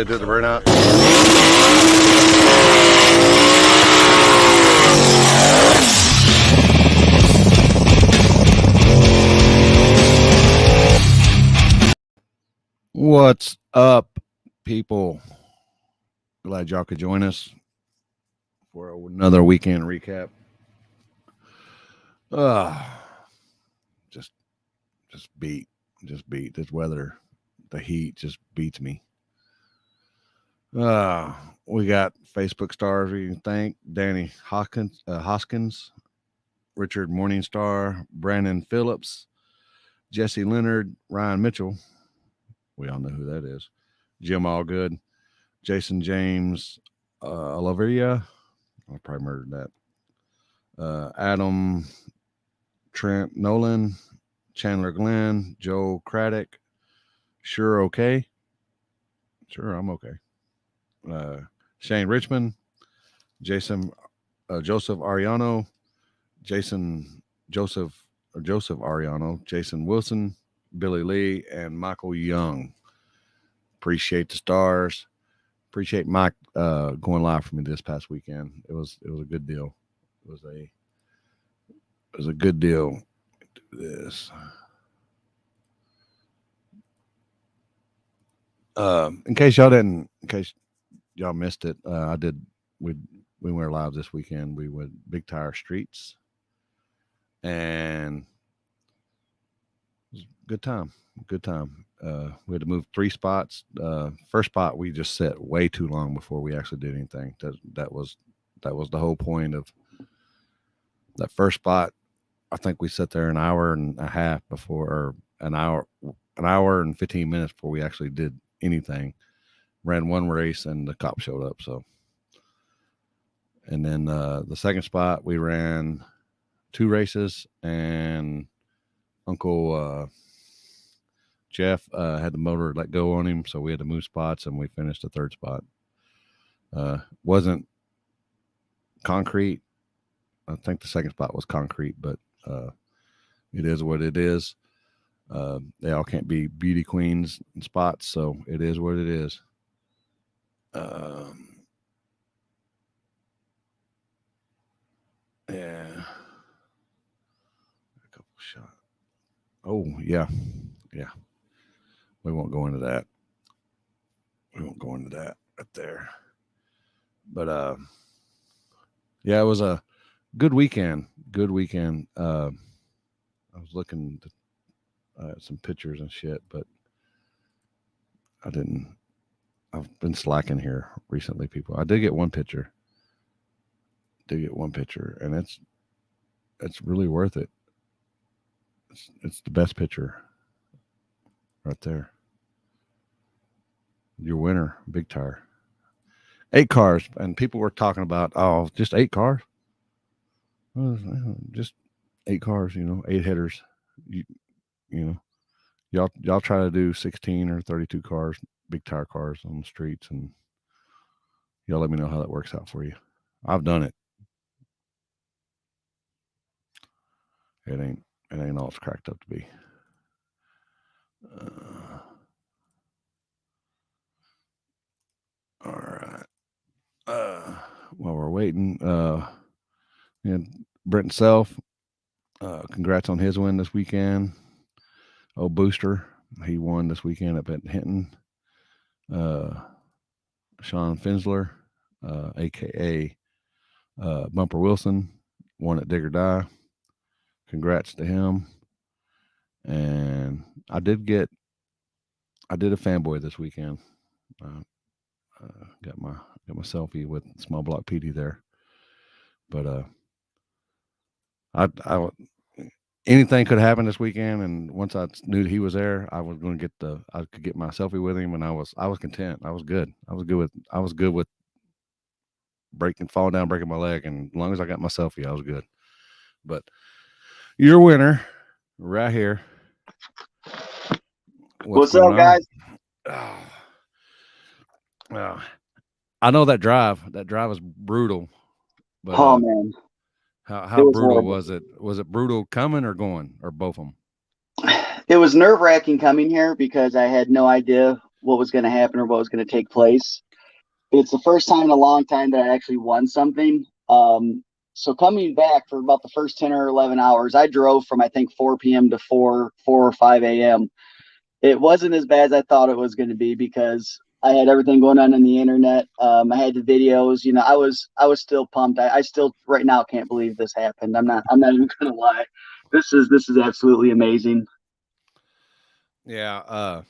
they did the burnout. What's up, people? Glad y'all could join us for another weekend recap. Just beat this weather. The heat just beats me. We got Facebook stars we can thank: Danny Hoskins, Richard Morningstar, Brandon Phillips, Jesse Leonard, Ryan Mitchell. We all know who that is. Jim Allgood, Jason James, Oliveria. I probably murdered that. Adam Trent Nolan, Chandler Glenn, Joe Craddock. Sure, okay. Sure, I'm okay. Shane Richmond, Jason Joseph Ariano, Joseph Ariano, Jason Wilson, Billy Lee, and Michael Young. Appreciate the stars. Appreciate Mike going live for me this past weekend. It was a good deal. It was a good deal. Do this. In case y'all missed it, we went live this weekend. We went Big Tire Streets, and it was a good time. We had to move 3 spots. First spot we just sat way too long before we actually did anything. That was the whole point of that first spot. I think we sat there an hour and a half before, or an hour and 15 minutes before we actually did anything. Ran one race and the cop showed up. So, and then the second spot we ran 2 races, and Uncle Jeff had the motor let go on him, so we had to move spots, and we finished the third spot. Wasn't concrete. I think the second spot was concrete, but it is what it is. They all can't be beauty queens in spots, so it is what it is. Yeah. A couple shots. Oh, yeah. We won't go into that. Right there. But yeah, it was a good weekend. I was looking at some pictures and shit, but I've been slacking here recently, people. I did get one picture. And it's really worth it. It's the best picture right there. Your winner, Big Tire. 8 cars, and people were talking about, oh, just 8 cars. Well, just 8 cars, 8 headers. You know, y'all try to do 16 or 32 cars, Big Tire cars on the streets, and y'all let me know how that works out for you. I've done it. It ain't all it's cracked up to be. All right. While we're waiting, and Brent Self, congrats on his win this weekend. Oh, Booster, he won this weekend up at Hinton. Sean Finsler, aka Bumper Wilson, won at Dig or Die. Congrats to him. And I did a fanboy this weekend. Got my selfie with Small Block PD there. But I anything could happen this weekend, and once I knew he was there, I was going to I could get my selfie with him, and I was content. I was good. I was good with falling down, breaking my leg, and as long as I got my selfie, I was good. But your winner right here. What's up, guys? I know that drive was brutal. But, oh man, how brutal was it? Was it brutal coming or going, or both of them? It was nerve-wracking coming here because I had no idea what was going to happen or what was going to take place. It's the first time in a long time that I actually won something. So coming back for about the first 10 or 11 hours, I drove from, I think, 4 p.m. to 4 or 5 a.m. It wasn't as bad as I thought it was going to be because I had everything going on the internet. I had the videos. I was still pumped. I still right now can't believe this happened. I'm not even going to lie. This is absolutely amazing. Yeah.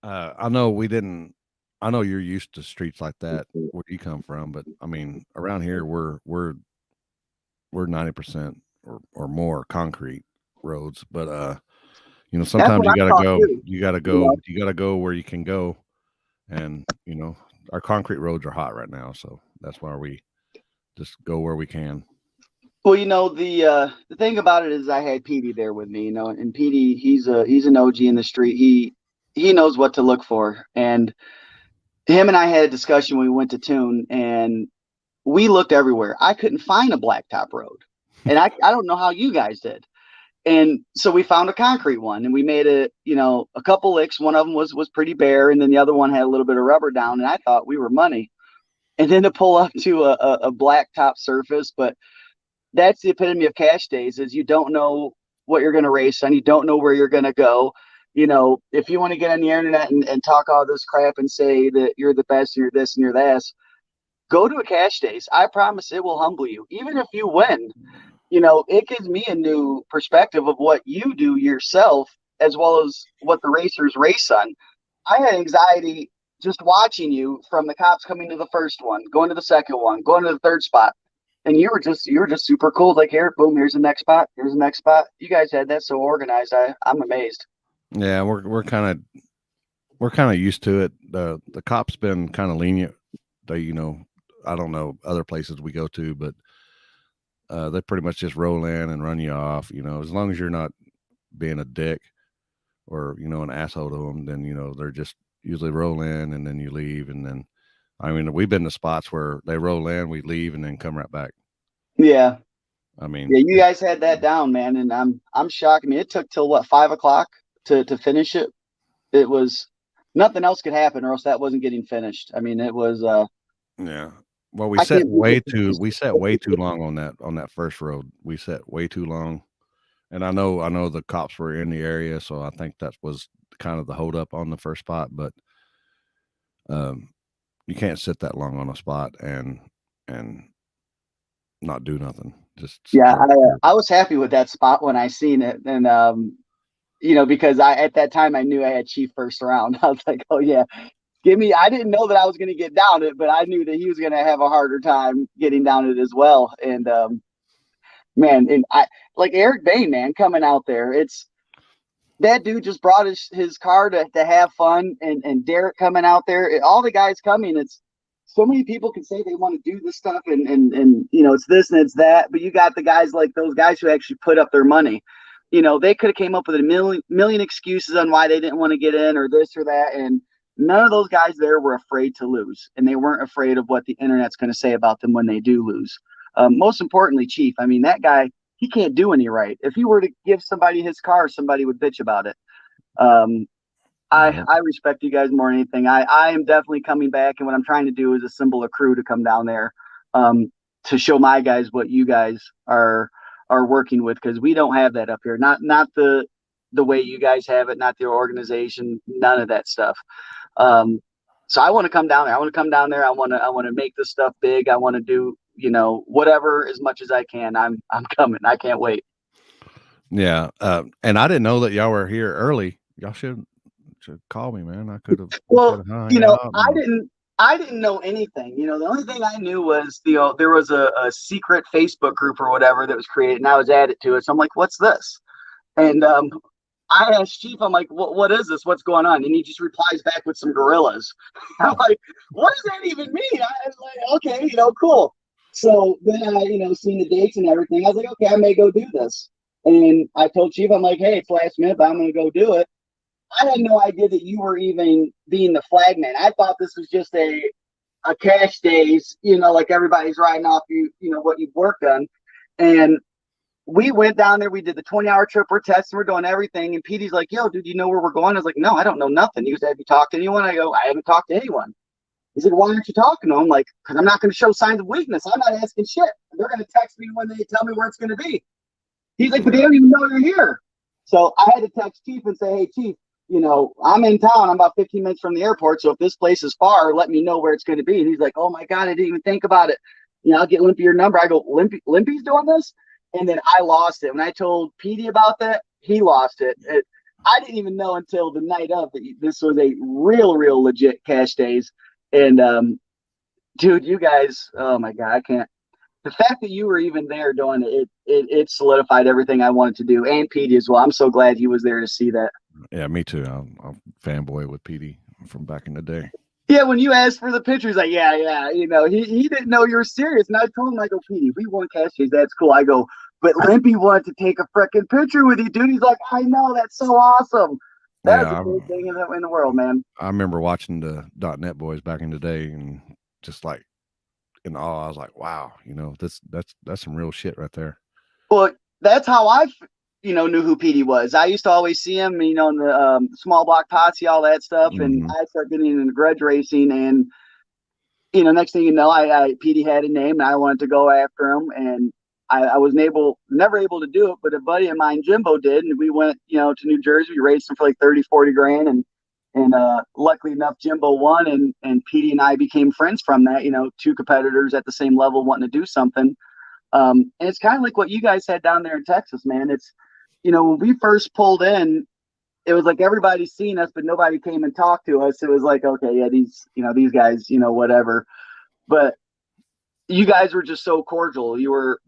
I know we didn't. I know you're used to streets like that where you come from, but I mean, around here we're 90% or more concrete roads. But That's sometimes what I thought too. you gotta go where you can go, and our concrete roads are hot right now, so that's why we just go where we can. Well, the thing about it is I had Petey there with me, and Petey he's an OG in the street. He knows what to look for, and him and I had a discussion when we went to Tune, and we looked everywhere. I couldn't find a blacktop road, and I don't know how you guys did. And so we found a concrete one, and we made a couple licks. One of them was pretty bare, and then the other one had a little bit of rubber down. And I thought we were money. And then to pull up to a blacktop surface, but that's the epitome of cash days is you don't know what you're going to race on. You don't know where you're going to go. If you want to get on the internet and talk all this crap and say that you're the best and you're this and you're that, go to a cash days. I promise it will humble you. Even if you win, it gives me a new perspective of what you do yourself as well as what the racers race on. I had anxiety just watching you from the cops coming to the first one, going to the second one, going to the third spot. And you were just super cool. Like, here, boom, here's the next spot. Here's the next spot. You guys had that so organized. I'm amazed. Yeah, we're kind of used to it. The cops been kind of lenient. They, I don't know other places we go to, but they pretty much just roll in and run you off. As long as you're not being a dick or an asshole to them, then they're just usually roll in and then you leave, and then I mean we've been to spots where they roll in, we leave, and then come right back. Yeah. I mean, Yeah, you guys had that down, man, and I'm shocked. I mean, it took till what, 5 o'clock to finish it. It was nothing else could happen, or else that wasn't getting finished. I mean, it was. yeah. Well, I can't believe it. we set way too long on that first road. We set way too long, and I know the cops were in the area, so I think that was kind of the hold up on the first spot. But you can't sit that long on a spot and not do nothing. Just sit Yeah, there. I was happy with that spot when I seen it, and because I at that time I knew I had Chief first round. I was like, oh yeah, give me. I didn't know that I was going to get down it, but I knew that he was going to have a harder time getting down it as well. And man, and I like Eric Bain, man, coming out there. It's that dude just brought his car to have fun, and Derek coming out there, all the guys coming. It's so many people can say they want to do this stuff, and it's this and it's that, but you got the guys like those guys who actually put up their money. They could have came up with a million excuses on why they didn't want to get in or this or that, and none of those guys there were afraid to lose, and they weren't afraid of what the internet's going to say about them when they do lose. Most importantly, Chief, I mean, that guy, he can't do any right. If he were to give somebody his car, somebody would bitch about it. Um, Yeah. I respect you guys more than anything. I am definitely coming back, and what I'm trying to do is assemble a crew to come down there to show my guys what you guys are working with, because we don't have that up here. Not the way you guys have it, not the organization, none of that stuff. So I want to come down there. I want to come down there. I want to make this stuff big. I want to do whatever as much as I can. I'm coming. I can't wait. Yeah. And I didn't know that y'all were here early. Y'all should call me, man. I could have. Well, Hung out I didn't know anything. The only thing I knew was there was a secret Facebook group or whatever that was created, and I was added to it. So I'm like, what's this? And I asked Chief, I'm like, what is this? What's going on? And he just replies back with some gorillas. I'm like, what does that even mean? I was like, okay, cool. So then I, seen the dates and everything. I was like, okay, I may go do this. And I told Chief, I'm like, hey, it's last minute, but I'm going to go do it. I had no idea that you were even being the flagman. I thought this was just a cash days, like everybody's writing off what you've worked on. And we went down there. We did the 20-hour trip. We're testing. We're doing everything. And Petey's like, yo, dude, you know where we're going? I was like, no, I don't know nothing. He goes, have you talked to anyone? I go, I haven't talked to anyone. He said, why aren't you talking to him? Like, because I'm not going to show signs of weakness. I'm not asking shit. They're going to text me when they tell me where it's going to be. He's like, but they don't even know you're here. So I had to text Chief and say, hey, Chief, I'm in town. I'm about 15 minutes from the airport. So if this place is far, let me know where it's going to be. And he's like, oh my God, I didn't even think about it. I'll get Limpy your number. I go, Limpy's doing this? And then I lost it. When I told Petey about that, he lost it. I didn't even know until the night of that this was a real legit cash days. And dude, you guys, oh my God, I can't. The fact that you were even there doing it solidified everything I wanted to do, and Petey as well. I'm so glad he was there to see that. Yeah, me too. I'm fanboy with Petey from back in the day. Yeah, when you asked for the picture, he's like, yeah. He didn't know you were serious. And I told him, I go, Petey, we won cash days. That's cool. I go, but Limpy wanted to take a freaking picture with you, dude. He's like, I know. That's so awesome. That's a great thing in the world, man. I remember watching the .NET boys back in the day and just like in awe. I was like, wow, that's some real shit right there. Well, that's how I knew who Petey was. I used to always see him, in the small block posse, all that stuff. Mm-hmm. And I started getting into grudge racing. And, next thing you know, Petey had a name and I wanted to go after him. And I was never able to do it. But a buddy of mine, Jimbo, did. And we went, to New Jersey. We raced him for like 30, 40 grand. And luckily enough, Jimbo won. And Petey and I became friends from that, two competitors at the same level wanting to do something. And it's kind of like what you guys had down there in Texas, man. It's, when we first pulled in, it was like everybody's seen us, but nobody came and talked to us. It was like, okay, yeah, these guys, whatever. But you guys were just so cordial. You were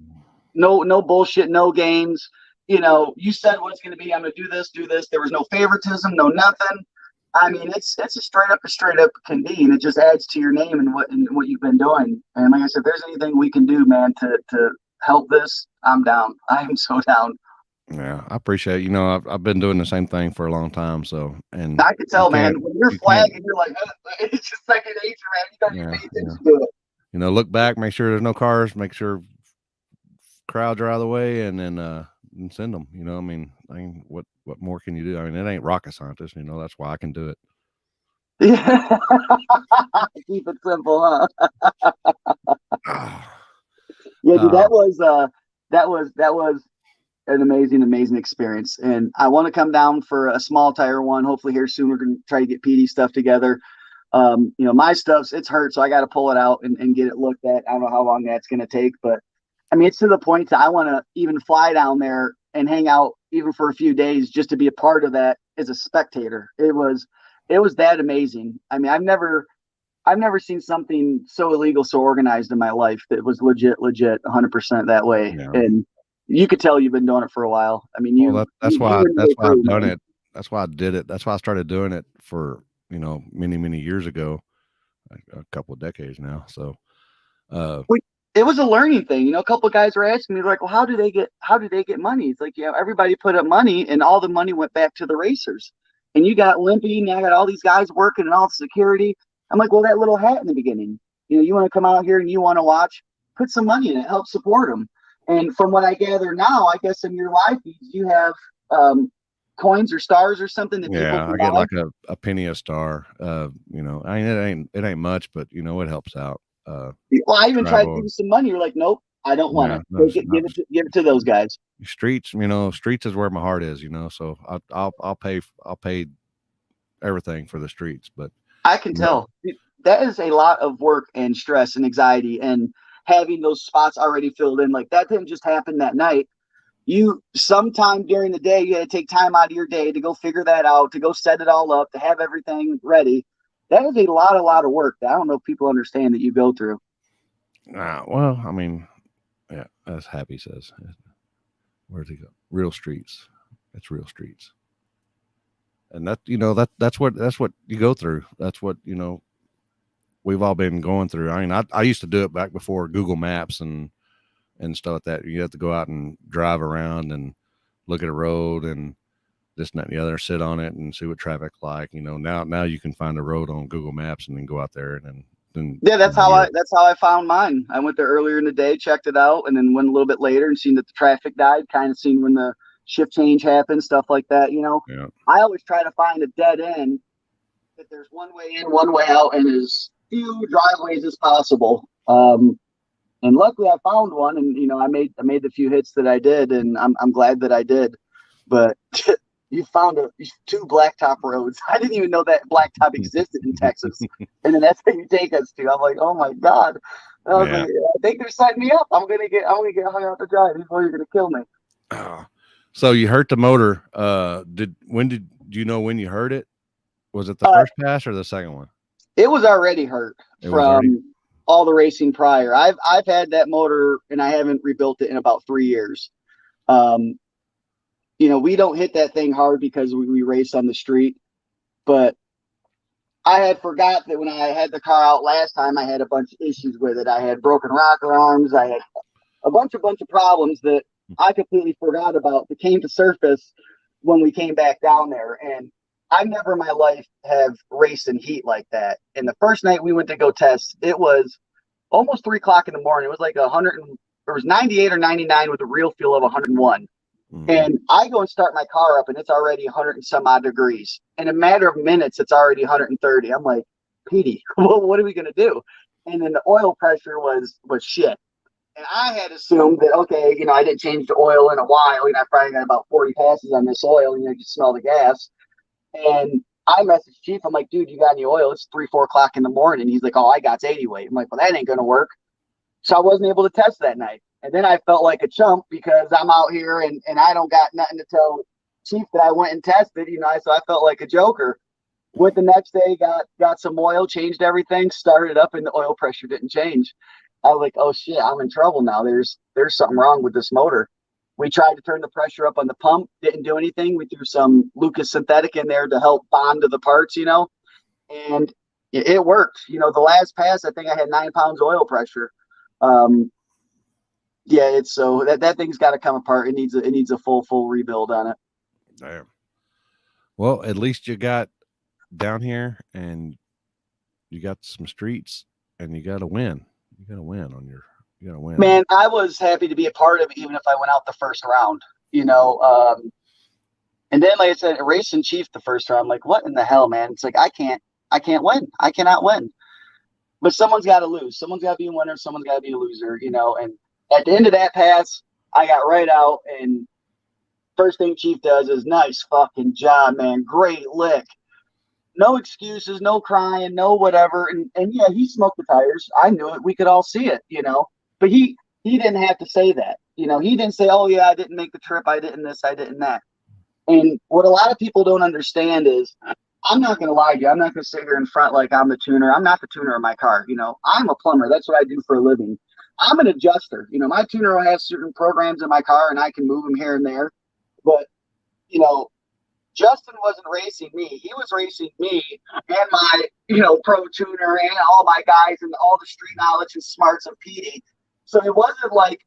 no bullshit, no games. You said what's going to be. I'm going to do this. There was no favoritism, no nothing. I mean, it's a straight up can be, and it just adds to your name and what you've been doing. And like I said, if there's anything we can do, man, to help this, I'm down. I am so down. Yeah, I appreciate it. I've been doing the same thing for a long time. So, and I can tell, man, when you're flagging, you're like, it's just second nature, man. You don't even pay attention to it. Look back, make sure there's no cars, make sure crowds are out of the way, and then and send them. I mean, what more can you do? I mean, it ain't rocket scientist. That's why I can do it. Yeah, keep it simple, huh? Yeah, dude, that was an amazing experience. And I want to come down for a small tire one. Hopefully here soon. We're going to try to get PD stuff together. My stuff's, it's hurt. So I got to pull it out and get it looked at. I don't know how long that's going to take, but I mean, it's to the point that I want to even fly down there and hang out even for a few days just to be a part of that as a spectator. It was that amazing. I mean, I've never seen something so illegal, so organized in my life that was legit 100% that way. Yeah. And you could tell you've been doing it for a while. I mean, that's why I've done it. That's why I did it. That's why I started doing it for, many years ago, a couple of decades now. So, it was a learning thing. A couple of guys were asking me like, well, how do they get money? It's like, everybody put up money and all the money went back to the racers. And you got Limpy and I got all these guys working and all the security. I'm like, well, that little hat in the beginning, you want to come out here and you want to watch, put some money in it, help support them. And from what I gather now, I guess in your live feeds, you have coins or stars or something that people can I get like a penny a star. I mean, it ain't much, but it helps out. Well, I even tried to give you some money. You're like, nope, I don't want it. Give it to those guys. Streets, streets is where my heart is. So I'll pay everything for the streets. But I can tell that is a lot of work and stress and anxiety and having those spots already filled in. Like that didn't just happen that night. You sometime during the day, you had to take time out of your day to go figure that out, to go set it all up, to have everything ready. That is a lot of work that I don't know if people understand that you go through. Well, I mean, yeah, as Happy says, where's he go? Real streets. It's real streets. And that's what you go through. That's what, we've all been going through. I mean, I used to do it back before Google Maps and stuff like that. You have to go out and drive around and look at a road and this and that and the other, sit on it and see what traffic's like. Now you can find a road on Google Maps and then go out there and Then Yeah, that's how I found mine. I went there earlier in the day, checked it out, and then went a little bit later and seen that the traffic died, kind of seen when the shift change happened, stuff like that. Yeah. I always try to find a dead end that there's one way in, one way out, and as few driveways as possible. And luckily I found one, and I made the few hits that I did, and I'm glad that I did. But you found two blacktop roads. I didn't even know that blacktop existed in Texas, and then that's what you take us to. I'm like, oh my god. I was like, I think they're setting me up. I'm gonna get hung out to dry. These boys are gonna kill me. So you hurt the motor. Do you know when you hurt it? Was it the first pass or the second one? It was already hurt from all the racing prior. I've had that motor and I haven't rebuilt it in about 3 years. We don't hit that thing hard because we race on the street, but I had forgot that when I had the car out last time, I had a bunch of issues with it. I had broken rocker arms. I had a bunch of problems that I completely forgot about that came to surface when we came back down there. And I never in my life have raced in heat like that. And the first night we went to go test, it was almost 3 o'clock in the morning. It was like 98 or 99 with a real feel of 101. Mm-hmm. And I go and start my car up and it's already 100 and some odd degrees. In a matter of minutes, it's already 130. I'm like, Petey, what are we going to do? And then the oil pressure was shit. And I had assumed that, okay, I didn't change the oil in a while. I probably got about 40 passes on this oil. You can smell the gas. And I messaged Chief. I'm like, dude, you got any oil? It's 3, 4 o'clock in the morning. He's like, oh, I got 80 weight. I'm like, well, that ain't going to work. So I wasn't able to test that night. And then I felt like a chump because I'm out here and I don't got nothing to tell Chief that I went and tested, so I felt like a joker. Went the next day, got some oil, changed everything, started up, and the oil pressure didn't change. I was like, oh shit, I'm in trouble now. There's something wrong with this motor. We tried to turn the pressure up on the pump, didn't do anything. We threw some Lucas synthetic in there to help bond to the parts, and it worked. The last pass, I think I had 9 pounds oil pressure. It's so that thing's got to come apart. It needs a full rebuild on it. Damn. Well, at least you got down here and you got some streets and you got to win. You got to win. Man, I was happy to be a part of it, even if I went out the first round, and then, like I said, racing Chief the first round, I'm like, what in the hell, man? It's like, I can't win. I cannot win. But someone's got to lose. Someone's got to be a winner. Someone's got to be a loser, and at the end of that pass, I got right out, and first thing Chief does is, nice fucking job, man. Great lick. No excuses, no crying, no whatever. And yeah, he smoked the tires. I knew it. We could all see it, But he didn't have to say that. He didn't say, oh, yeah, I didn't make the trip. I didn't this, I didn't that. And what a lot of people don't understand is, I'm not going to lie to you. I'm not going to sit here in front like I'm the tuner. I'm not the tuner of my car. I'm a plumber. That's what I do for a living. I'm an adjuster. My tuner will have certain programs in my car and I can move them here and there. But, Justin wasn't racing me. He was racing me and my, pro tuner and all my guys and all the street knowledge and smarts of Petey. So it wasn't like,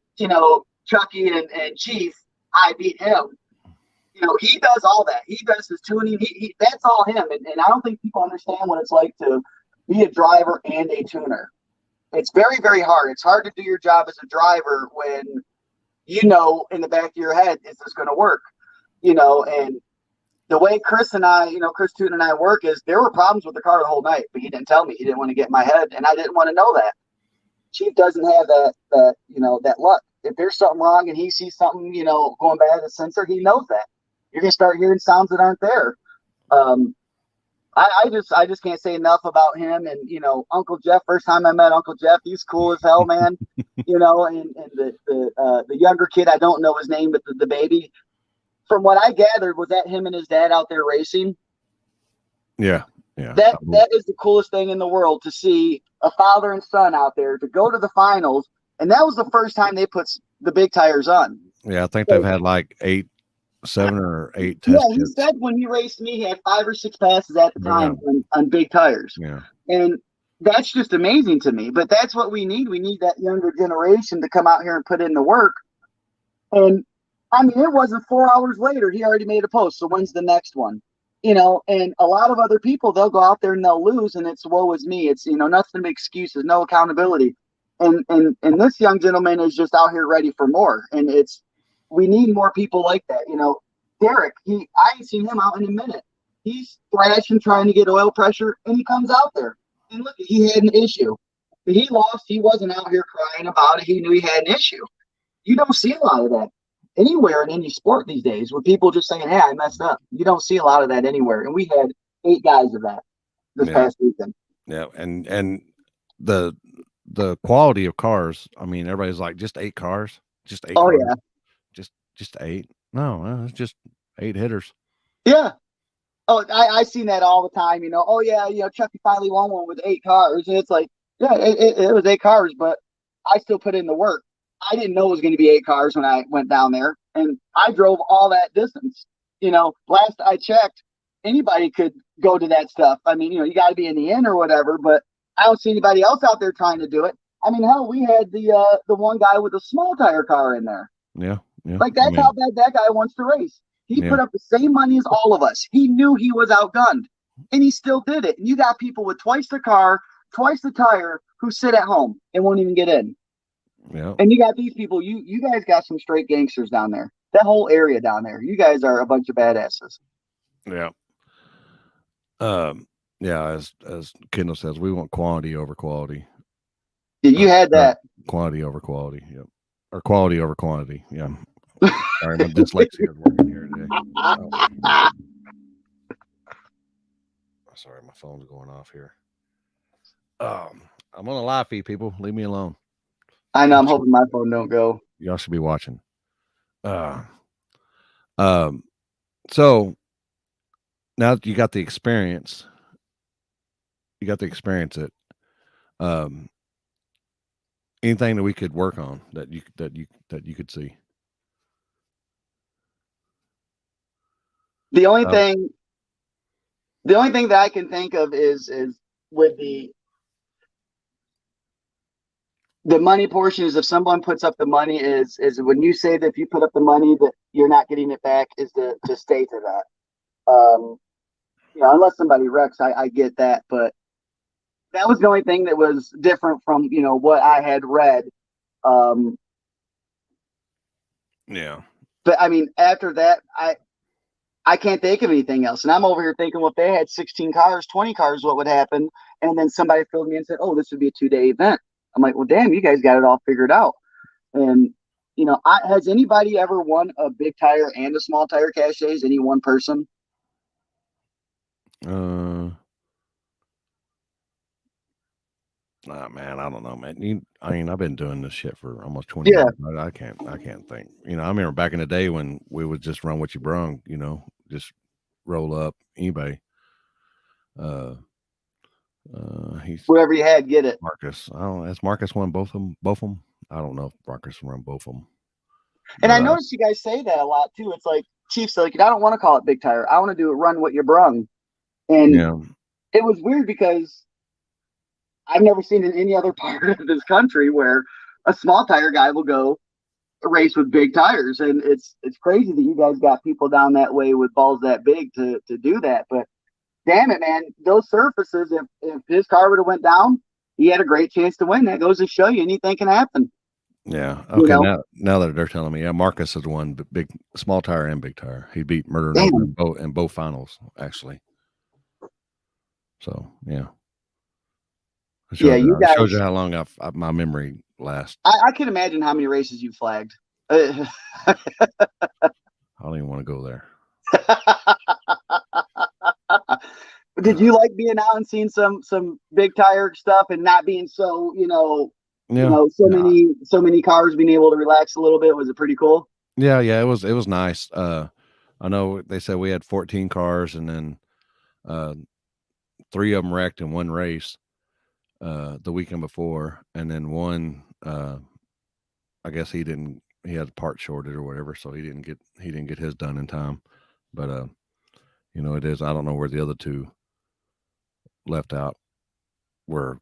Chucky and Chief, I beat him. He does all that. He does his tuning. He that's all him. And I don't think people understand what it's like to be a driver and a tuner. It's very, very hard. It's hard to do your job as a driver when in the back of your head, is this going to work? And the way Chris and I, Chris Tootin and I work is there were problems with the car the whole night, but he didn't tell me. He didn't want to get in my head, and I didn't want to know that. Chief doesn't have that luck. If there's something wrong and he sees something, going bad at the sensor, he knows that. You're going to start hearing sounds that aren't there. I just can't say enough about him. And, Uncle Jeff, first time I met Uncle Jeff, he's cool as hell, man. And the younger kid, I don't know his name, but the baby, from what I gathered, was that him and his dad out there racing? Yeah. That is the coolest thing in the world, to see a father and son out there to go to the finals. And that was the first time they put the big tires on. Yeah. I think they've had like 7 or 8 tests. Yeah, he said when he raced me, he had 5 or 6 passes at the time on big tires. Yeah. And that's just amazing to me. But that's what we need. We need that younger generation to come out here and put in the work. And I mean, it wasn't 4 hours later, he already made a post. So when's the next one? And a lot of other people, they'll go out there and they'll lose, and it's woe is me. It's nothing to make excuses, no accountability. And this young gentleman is just out here ready for more. And we need more people like that. Derek, I ain't seen him out in a minute. He's thrashing, trying to get oil pressure, and he comes out there. And look, he had an issue. He lost. He wasn't out here crying about it. He knew he had an issue. You don't see a lot of that anywhere in any sport these days, where people just saying, "Hey, I messed up." You don't see a lot of that anywhere, and we had 8 guys of that this past weekend. Yeah, and the quality of cars. I mean, everybody's like, just 8 cars, just 8 cars, Yeah, just 8. No, it's just 8 hitters. yeah. Oh, I seen that all the time. Oh yeah, Chucky finally won one with 8 cars, and it's like, yeah, it was 8 cars, but I still put in the work. I didn't know it was going to be 8 cars when I went down there, and I drove all that distance. Last I checked, anybody could go to that stuff. I mean, you got to be in the inn or whatever, but I don't see anybody else out there trying to do it. I mean, hell, we had the one guy with a small tire car in there. Yeah. Like, that's how bad that guy wants to race. He put up the same money as all of us. He knew he was outgunned, and he still did it. And you got people with twice the car, twice the tire, who sit at home and won't even get in. Yeah. And you got these people. You guys got some straight gangsters down there. That whole area down there. You guys are a bunch of badasses. Yeah. Yeah. As Kendall says, we want quantity over quality. Yeah, you had that. Quantity over quality. Yep. Or quality over quantity. Yeah. Sorry, my dyslexia is working here today. Sorry, my phone's going off here. I'm on a live feed, people. Leave me alone. I know. I'm hoping my phone don't go. Y'all should be watching. So now that you got the experience, it. Anything that we could work on that you could see. The only thing that I can think of is with the money portion, is if someone puts up the money, is when you say that if you put up the money that you're not getting it back, is to stay to that. Unless somebody wrecks, I get that, but that was the only thing that was different from what I had read. Yeah. But I mean, after that, I can't think of anything else. And I'm over here thinking, well, if they had 16 cars, 20 cars, what would happen? And then somebody filled me and said, oh, this would be a 2-day event. I'm like, well, damn, you guys got it all figured out. And, has anybody ever won a big tire and a small tire cash days? Any one person? Man, I don't know, man. I've been doing this shit for almost 20 years. I can't think. I remember back in the day when we would just run what you brung, just roll up anybody. He's whoever you had, get it. Marcus. I don't know. Has Marcus won both of them? I don't know if Marcus won both of them. And I noticed you guys say that a lot too. It's like, Chiefs, like, I don't want to call it big tire. I want to do it run what you brung. And it was weird because I've never seen in any other part of this country where a small tire guy will go race with big tires. And it's crazy that you guys got people down that way with balls that big to do that. But damn it, man, those surfaces, if his car would have went down, he had a great chance to win. That goes to show you anything can happen. Yeah. Okay. Now that they're telling me, Marcus has won big, small tire and big tire. He beat Murder in both finals, actually. So yeah. You guys shows you how long my memory lasts. I can imagine how many races you flagged. I don't even want to go there. Did you like being out and seeing some big tire stuff and not being so so many cars, being able to relax a little bit? Was it pretty cool? Yeah, it was nice. I know they said we had 14 cars, and then 3 of them wrecked in one race the weekend before, and then one I guess he had a part shorted or whatever, so he didn't get his done in time. But it is, I don't know where the other 2 left out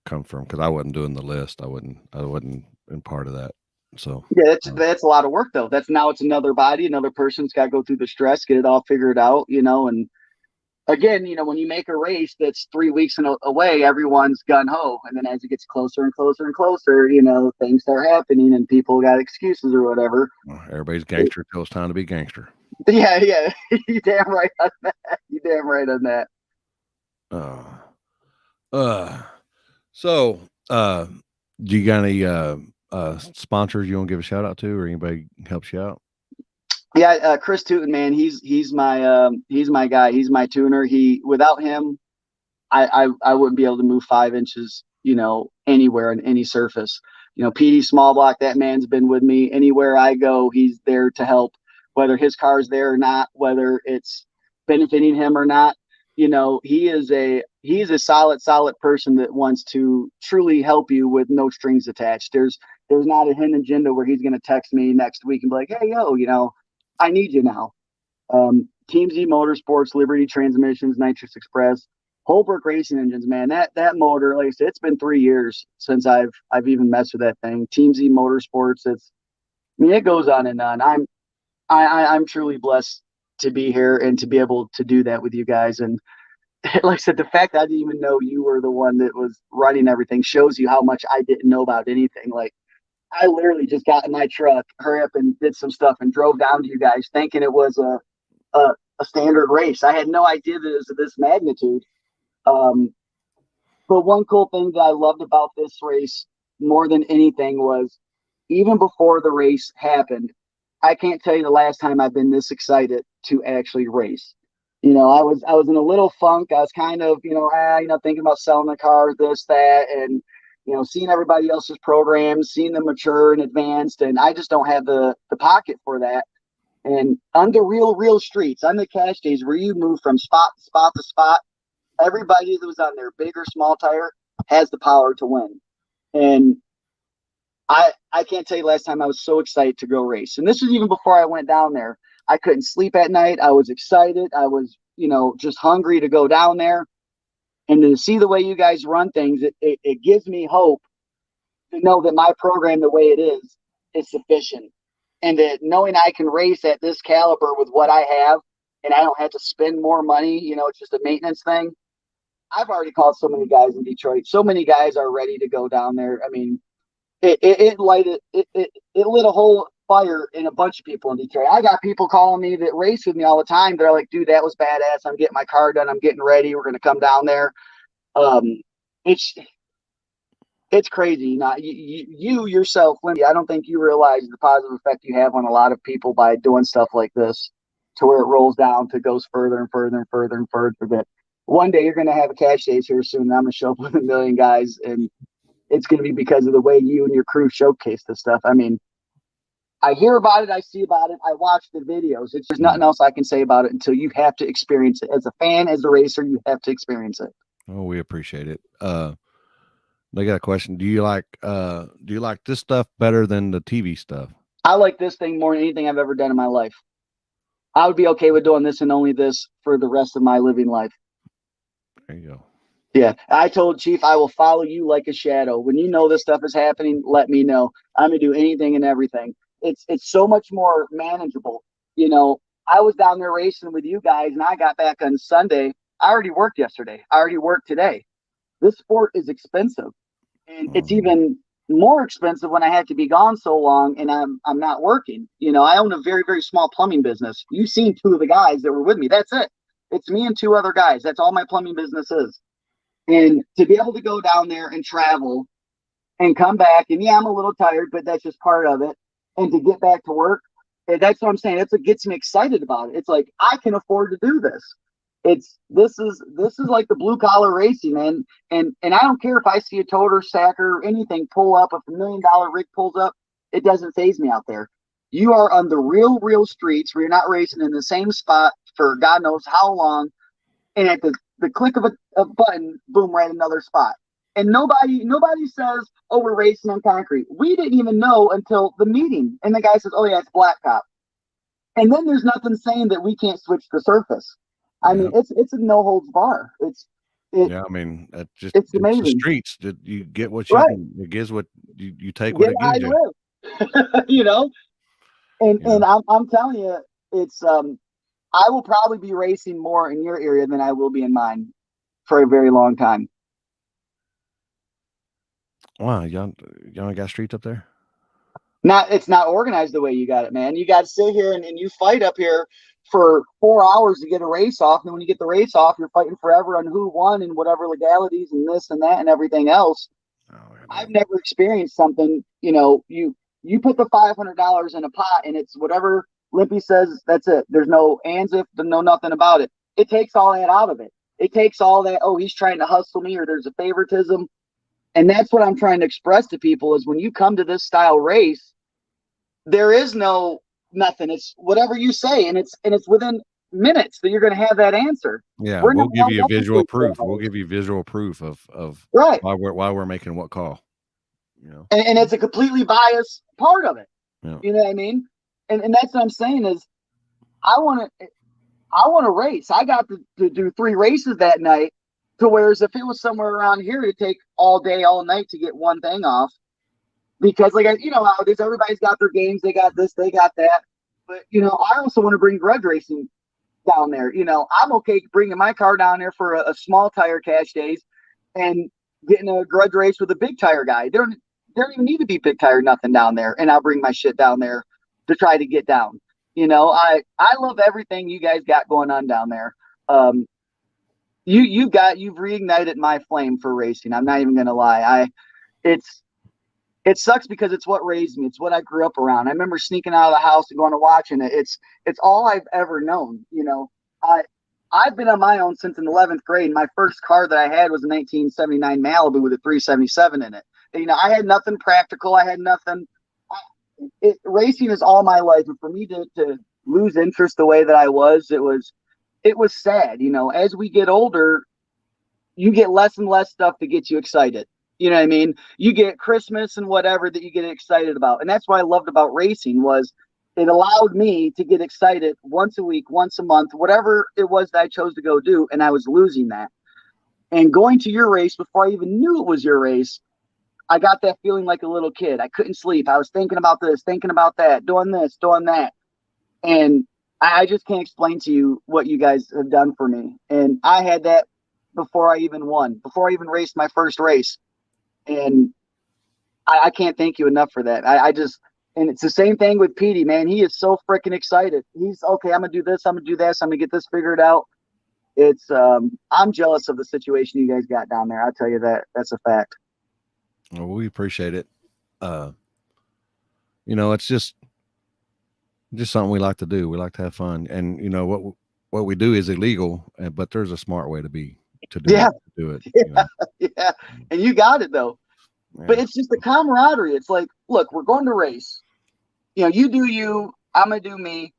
come from, because I wasn't doing the list. I wasn't in part of that. So yeah, that's a lot of work though. It's another body, another person's got to go through the stress, get it all figured out, and again, when you make a race that's 3 weeks away, everyone's gun ho, and then as it gets closer and closer and closer, things start happening, and people got excuses or whatever. Well, everybody's gangster until it's time to be gangster. Yeah, you damn right on that. You damn right on that. So, do you got any sponsors you want to give a shout out to, or anybody helps you out? Yeah, Chris Tootin, man, he's my guy. He's my tuner. Without him, I wouldn't be able to move 5 inches, anywhere on any surface. PD Small Block, that man's been with me anywhere I go. He's there to help, whether his car's there or not, whether it's benefiting him or not. He's a solid person that wants to truly help you with no strings attached. There's not a hidden agenda where he's going to text me next week and be like, hey, yo, I need you now. Team Z Motorsports, Liberty Transmissions, Nitrous Express, Holbrook Racing Engines, man, that motor, like I said, it's been 3 years since I've even messed with that thing. Team Z Motorsports, it goes on and on. I'm truly blessed to be here and to be able to do that with you guys. And like I said, the fact that I didn't even know you were the one that was running everything shows you how much I didn't know about anything. Like, I literally just got in my truck, hurry up and did some stuff and drove down to you guys thinking it was a standard race. I had no idea that it was of this magnitude. But one cool thing that I loved about this race more than anything was even before the race happened, I can't tell you the last time I've been this excited to actually race. I was in a little funk. I was kind of, thinking about selling the car, this, that, and seeing everybody else's programs, seeing them mature and advanced, and I just don't have the pocket for that. And on the real streets, on the cash days where you move from spot to spot to spot, everybody that was on their big or small tire has the power to win. And I can't tell you last time I was so excited to go race. And this was even before I went down there. I couldn't sleep at night. I was excited. I was, just hungry to go down there. And to see the way you guys run things, it gives me hope to know that my program, the way it is sufficient. And that knowing I can race at this caliber with what I have, and I don't have to spend more money, it's just a maintenance thing. I've already called so many guys in Detroit. So many guys are ready to go down there. I mean, it lit a whole fire in a bunch of people in Detroit. I got people calling me that race with me all the time. They're like, dude, that was badass. I'm getting my car done. I'm getting ready. We're going to come down there. It's crazy. Now, you yourself, Lindy, I don't think you realize the positive effect you have on a lot of people by doing stuff like this, to where it rolls down to goes further and further and further and further. That one day you're going to have a cash days here soon, and I'm going to show up with 1 million guys, and it's going to be because of the way you and your crew showcase this stuff. I mean, I hear about it, I see about it, I watch the videos. There's nothing else I can say about it until you have to experience it. As a fan, as a racer, you have to experience it. Oh, we appreciate it. They got a question. Do you like this stuff better than the TV stuff? I like this thing more than anything I've ever done in my life. I would be okay with doing this and only this for the rest of my living life. There you go. Yeah, I told Chief I will follow you like a shadow. When you know this stuff is happening, let me know. I'm gonna do anything and everything. It's so much more manageable. I was down there racing with you guys, and I got back on Sunday. I already worked yesterday. I already worked today. This sport is expensive, and it's even more expensive when I had to be gone so long and I'm not working. I own a very, very small plumbing business. You've seen 2 of the guys that were with me. That's it. It's me and 2 other guys. That's all my plumbing business is. And to be able to go down there and travel and come back, and yeah, I'm a little tired, but that's just part of it. And to get back to work, that's what I'm saying. That's what gets me excited about it. It's like, I can afford to do this. This is like the blue collar racing, man. And I don't care if I see a toter, stacker, anything pull up. If $1 million rig pulls up, it doesn't faze me out there. You are on the real streets where you're not racing in the same spot for God knows how long. And at the click of a button, boom, right another spot. And nobody says, oh, we're racing on concrete. We didn't even know until the meeting. And the guy says, oh yeah, it's blacktop. And then there's nothing saying that we can't switch the surface. I mean, it's a no holds bar. Yeah, I mean, it's amazing. The streets. You get what you can. It gives what you take what it gives you. And I'm telling you, it's I will probably be racing more in your area than I will be in mine for a very long time. Wow, y'all got streets up there? It's not organized the way you got it, man. You got to sit here and you fight up here for 4 hours to get a race off. And when you get the race off, you're fighting forever on who won and whatever legalities and this and that and everything else. Oh, I've never experienced something, you put the $500 in a pot and it's whatever Limpy says, that's it. There's no ands if, no nothing about it. It takes all that out of it. It takes all that, oh, he's trying to hustle me or there's a favoritism. And that's what I'm trying to express to people is when you come to this style race, there is no nothing. It's whatever you say, and it's within minutes that you're going to have that answer. Yeah, We're we'll not give you up visual against proof. that. We'll give you visual proof of Right. why we're making what call. You know, And it's a completely biased part of it. yeah. You know what I mean? And that's what I'm saying is I want to race. I got to do 3 races that night. To whereas if it was somewhere around here, it'd take all day, all night to get one thing off. Because like how it is, everybody's got their games, they got this, they got that. But I also want to bring grudge racing down there. I'm okay bringing my car down there for a small tire cash days and getting a grudge race with a big tire guy. There don't even need to be big tire nothing down there, and I'll bring my shit down there to try to get down. I love everything you guys got going on down there. You've reignited my flame for racing. I'm not even gonna lie. It sucks because it's what raised me. It's what I grew up around. I remember sneaking out of the house and going to watching it. It's all I've ever known. I've been on my own since in 11th grade. My first car that I had was a 1979 Malibu with a 377 in it. I had nothing practical. I had nothing. Racing is all my life, and for me to lose interest the way that I was, it was sad. As we get older, you get less and less stuff to get you excited. You know what I mean? You get Christmas and whatever that you get excited about. And that's what I loved about racing was it allowed me to get excited once a week, once a month, whatever it was that I chose to go do. And I was losing that. And going to your race before I even knew it was your race, I got that feeling like a little kid. I couldn't sleep. I was thinking about this, thinking about that, doing this, doing that. And I just can't explain to you what you guys have done for me. And I had that before I even won, before I even raced my first race. And I can't thank you enough for that. And it's the same thing with Petey, man. He is so freaking excited. He's okay. I'm gonna do this. I'm gonna do this. I'm gonna get this figured out. I'm jealous of the situation you guys got down there. I'll tell you that. That's a fact. Well, we appreciate it. It's just something we like to do. We like to have fun, and what we do is illegal, but there's a smart way to do it. Yeah. And you got it though. Yeah. But it's just the camaraderie. It's like, look, we're going to race. You do you, I'm gonna do me.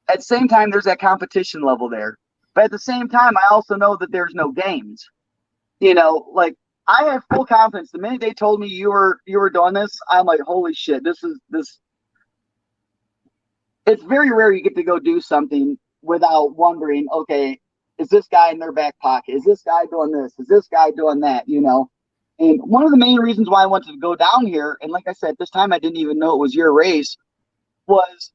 At the same time, there's that competition level there. But at the same time, I also know that there's no games. Like I have full confidence. The minute they told me you were doing this, I'm like, holy shit, this. It's very rare you get to go do something without wondering, okay, is this guy in their back pocket? Is this guy doing this? Is this guy doing that? And one of the main reasons why I wanted to go down here, and like I said, this time I didn't even know it was your race, was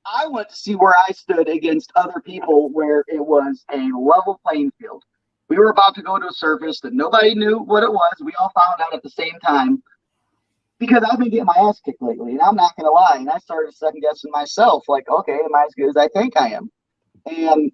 I wanted to see where I stood against other people where it was a level playing field. We were about to go to a surface that nobody knew what it was. We all found out at the same time because I've been getting my ass kicked lately, and I'm not going to lie. And I started second guessing myself, like, okay, am I as good as I think I am? And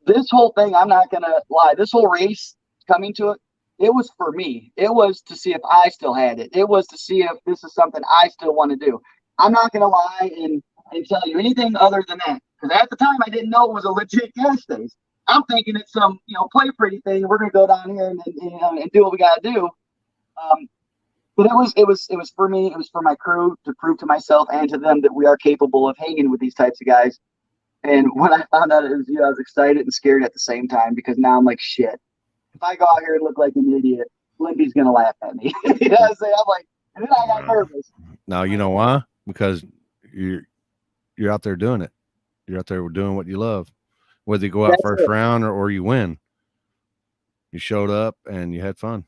this whole thing, I'm not going to lie, this whole race coming to it, it was for me. It was to see if I still had it. It was to see if this is something I still want to do. I'm not going to lie and tell you anything other than that. Because at the time, I didn't know it was a legit gas station. I'm thinking it's some, play pretty thing. We're going to go down here and do what we got to do. But it was for me. It was for my crew to prove to myself and to them that we are capable of hanging with these types of guys. And when I found out it was you, I was excited and scared at the same time because now I'm like, shit. If I go out here and look like an idiot, Limpy's gonna laugh at me. You know what I'm saying? I'm like, and then I got nervous. Now you know why? Because you're out there doing it. You're out there doing what you love. Whether you go out first round or you win, you showed up and you had fun.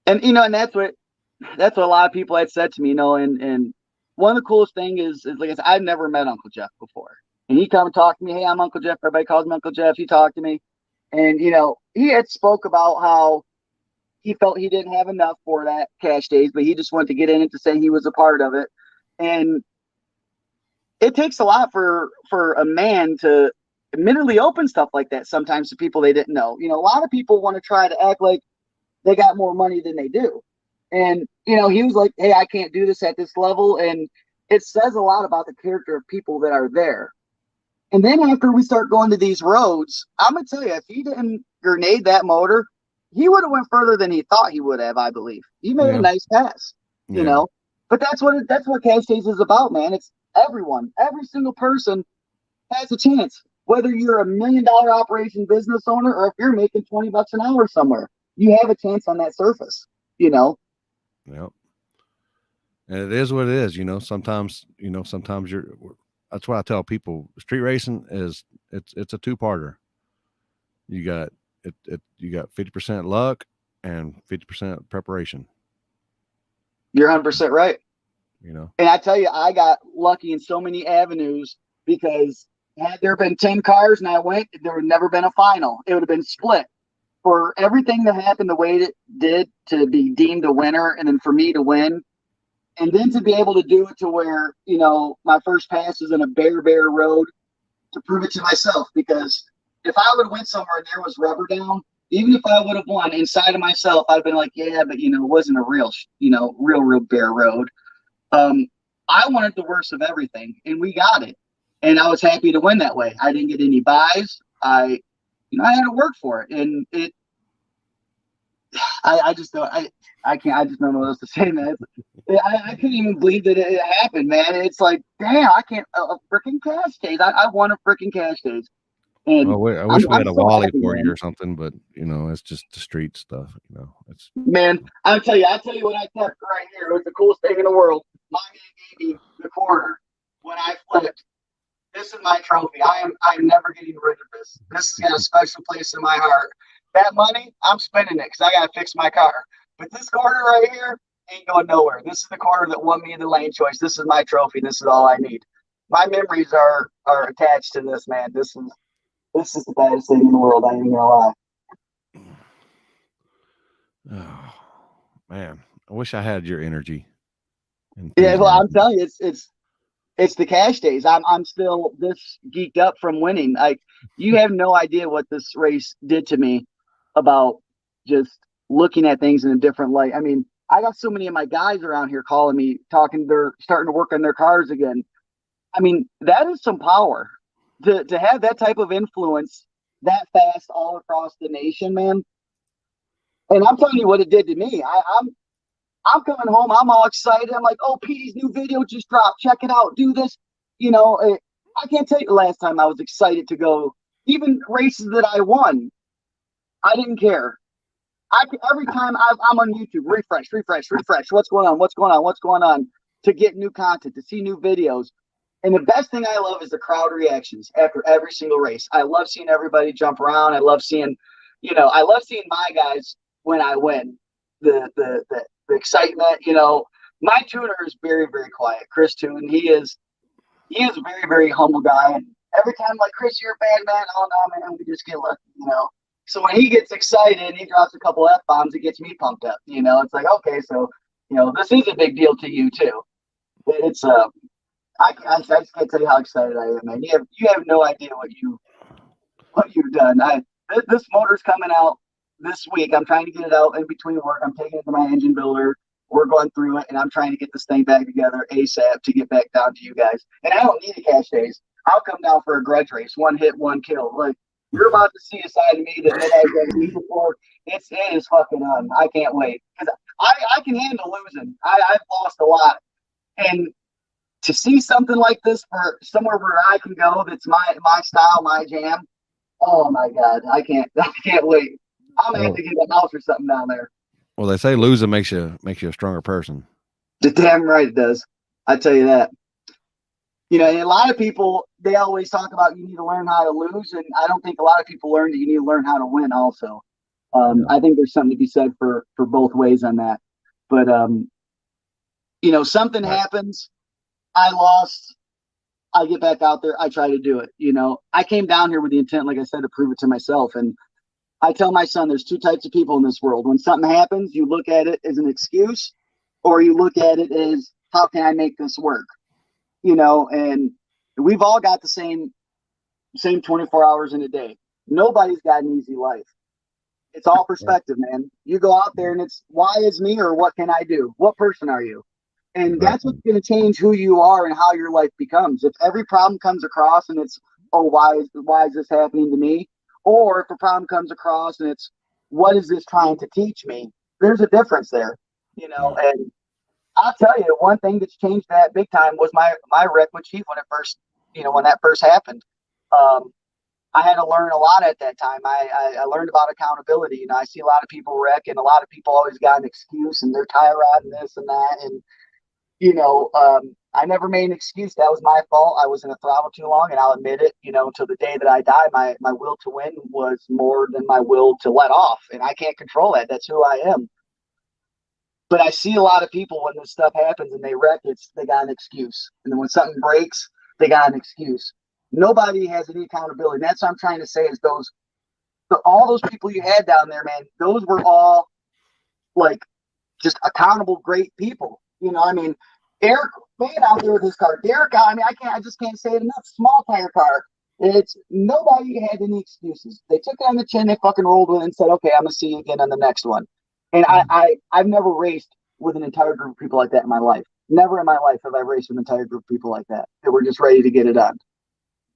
And and that's what a lot of people had said to me. And one of the coolest thing is like I said, I've never met Uncle Jeff before. And he come and talked to me. Hey, I'm Uncle Jeff. Everybody calls me Uncle Jeff. He talked to me. And, you know, he had spoke about how he felt he didn't have enough for that cash days, but he just wanted to get in it to say he was a part of it. And it takes a lot for a man to admittedly open stuff like that sometimes to people they didn't know. You know, a lot of people want to try to act like they got more money than they do. And, you know, he was like, hey, I can't do this at this level. And it says a lot about the character of people that are there. And then after we start going to these roads, I'm gonna tell you, if he didn't grenade that motor, he would have went further than he thought he would have. I believe he made a Yeah. nice pass, you Yeah. know. But that's what cash days is about, man. It's everyone, every single person has a chance. Whether you're $1 million operation business owner or if you're making $20 an hour somewhere, you have a chance on that surface, you know. Yep. And it is what it is. Sometimes that's why I tell people street racing is it's a two-parter. You got you got 50% luck and 50% preparation. You're 100% right. You know. And I tell you, I got lucky in so many avenues because had there been 10 cars and I went, there would never been a final. It would have been split. For everything to happen the way it did to be deemed a winner and then for me to win, and then to be able to do it to where, you know, my first pass is in a bare road to prove it to myself. Because if I would have went somewhere and there was rubber down, even if I would have won inside of myself, I'd been like, yeah, but, you know, it wasn't a real, real bare road. Um, I wanted the worst of everything, and we got it. And I was happy to win that way. I didn't get any buys. I had to work for it, and I just don't, I can't, I just don't know what else to say, man. I couldn't even believe that it happened, man. It's like, damn, I can't, a freaking cash days. I won a freaking cash days, and Well, I wish we I'm had a so Wally happy, for you man. or something, but it's just the street stuff. It's Man, I tell you what I kept right here. It was the coolest thing in the world. My man gave me the quarter when I flipped. This is my trophy. I'm never getting rid of this. This has got a special place in my heart. That money, I'm spending it because I gotta fix my car. But this quarter right here ain't going nowhere. This is the quarter that won me the lane choice. This is my trophy. This is all I need. My memories are attached to this, man. This is the baddest thing in the world. I ain't even gonna lie. oh man, I wish I had your energy and Yeah, well, I'm enthusiasm. telling you, it's the cash days. I'm still this geeked up from winning. Like you have no idea what this race did to me about just looking at things in a different light. I mean, I got so many of my guys around here calling me, talking they're starting to work on their cars again. I mean, that is some power to have that type of influence that fast all across the nation, man. And I'm telling you what it did to me. I'm coming home. I'm all excited. I'm like, oh, Petey's new video just dropped. Check it out. Do this. You know, I can't tell you the last time I was excited to go. Even races that I won, I didn't care. Every time I'm on YouTube, refresh. What's going on? What's going on? What's going on? To get new content, to see new videos. And the best thing I love is the crowd reactions after every single race. I love seeing everybody jump around. I love seeing, I love seeing my guys when I win. The excitement, my tuner is very, very quiet. Chris Toon, he is a very, very humble guy. And every time I'm like, Chris, you're a bad man. Oh no, man, we just get lucky. So when he gets excited and he drops a couple F bombs, it gets me pumped up. It's like, okay, so this is a big deal to you too. It's I just can't tell you how excited I am, man. You have no idea what you've done. This motor's coming out this week. I'm trying to get it out in between work. I'm taking it to my engine builder. We're going through it, and I'm trying to get this thing back together ASAP to get back down to you guys. And I don't need a cash days. I'll come down for a grudge race, one hit, one kill. Like you're about to see a side of me that I've never seen before. It is fucking on. I can't wait because I can handle losing. I've lost a lot, and to see something like this for somewhere where I can go that's my style, my jam. Oh my God, I can't wait. I'm gonna have Well, to get a house or something down there. well, they say losing makes you a stronger person. The damn right it does. I tell you that. And a lot of people they always talk about you need to learn how to lose, and I don't think a lot of people learn that you need to learn how to win also. Yeah. I think there's something to be said for both ways on that. But something Right. happens. I lost I get back out there, I try to do it. I came down here with the intent, like I said, to prove it to myself. And I tell my son there's two types of people in this world. When something happens, you look at it as an excuse, or you look at it as, how can I make this work? And we've all got the same 24 hours in a day. Nobody's got an easy life. It's all perspective, man. You go out there and it's, why is me, or what can I do? What person are you? And that's what's going to change who you are and how your life becomes. If every problem comes across and it's, oh, why is this happening to me? Or if a problem comes across and it's, what is this trying to teach me? There's a difference there, And I'll tell you, one thing that's changed that big time was my wreck with Chief when that first happened. I had to learn a lot at that time. I learned about accountability. I see a lot of people wreck, and a lot of people always got an excuse, and they're tie rod and this and that. And I never made an excuse. That was my fault. I was in a throttle too long, and I'll admit it. Till the day that I die, my will to win was more than my will to let off, and I can't control that. That's who I am. But I see a lot of people when this stuff happens and they wreck, they got an excuse. And then when something breaks, they got an excuse. Nobody has any accountability. And that's what I'm trying to say is all those people you had down there, man, those were all like just accountable, great people. Eric made out there with his car. Derek, I just can't say it enough. Small tire car. It's nobody had any excuses. They took it on the chin, they fucking rolled with it and said, okay, I'm gonna see you again on the next one. And I've never raced with an entire group of people like that in my life. Never in my life have I raced with an entire group of people like that were just ready to get it done.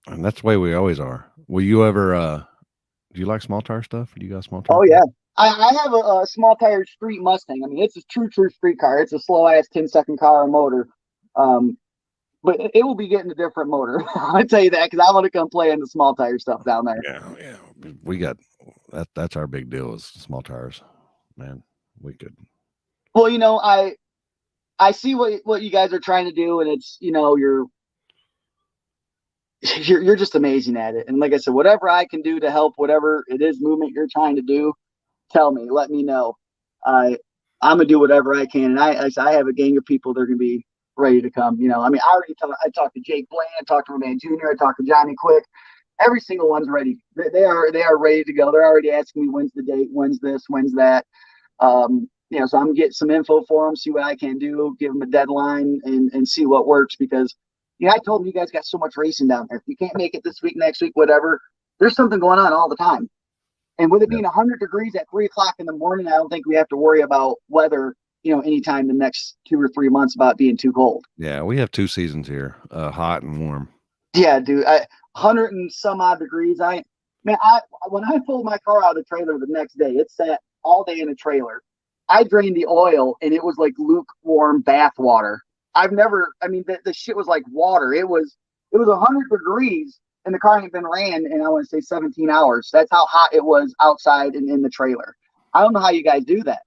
And that's the way we always are. Will you ever, do you like small tire stuff? Do you got small tire? Oh, yeah. I have a small tire street Mustang. It's a true street car. It's a slow ass 10-second car or motor. But it will be getting a different motor. I'll tell you that because I want to come play in the small tire stuff down there. Yeah. We got that. That's our big deal is small tires, man. We could. Well, I see what you guys are trying to do, and it's you're just amazing at it. And like I said, whatever I can do to help, whatever it is movement you're trying to do, tell me, let me know. I'm gonna do whatever I can, and I have a gang of people that are gonna be ready to come. I talked to Jake Blaine, I talked to Roman Jr., I talked to Johnny Quick. Every single one's ready. They are ready to go. They're already asking me when's the date, when's this, when's that. So I'm getting some info for them, see what I can do, give them a deadline, and see what works because. I told them you guys got so much racing down there. If you can't make it this week, next week, whatever, there's something going on all the time. And with it being 100 degrees at 3 o'clock in the morning, I don't think we have to worry about weather, anytime the next 2 or 3 months about being too cold. Yeah, we have 2 seasons here, hot and warm. Yeah, dude, 100 and some odd degrees. When I pulled my car out of the trailer the next day, it sat all day in a trailer. I drained the oil, and it was like lukewarm bath water. The shit was like water. It was 100 degrees and the car hadn't been ran in, I want to say 17 hours. That's how hot it was outside and in the trailer. I don't know how you guys do that.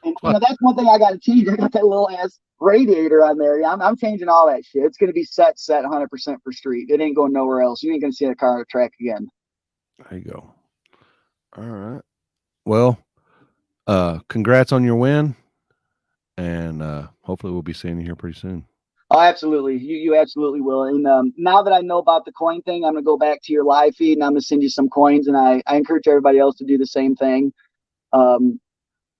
And that's one thing I got to change. I got that little ass radiator on there. I'm changing all that shit. It's going to be set 100% for street. It ain't going nowhere else. You ain't going to see a car on the track again. There you go. All right. Well, congrats on your win. And hopefully we'll be seeing you here pretty soon. Oh, absolutely. You absolutely will. And now that I know about the coin thing, I'm going to go back to your live feed and I'm going to send you some coins. And I encourage everybody else to do the same thing.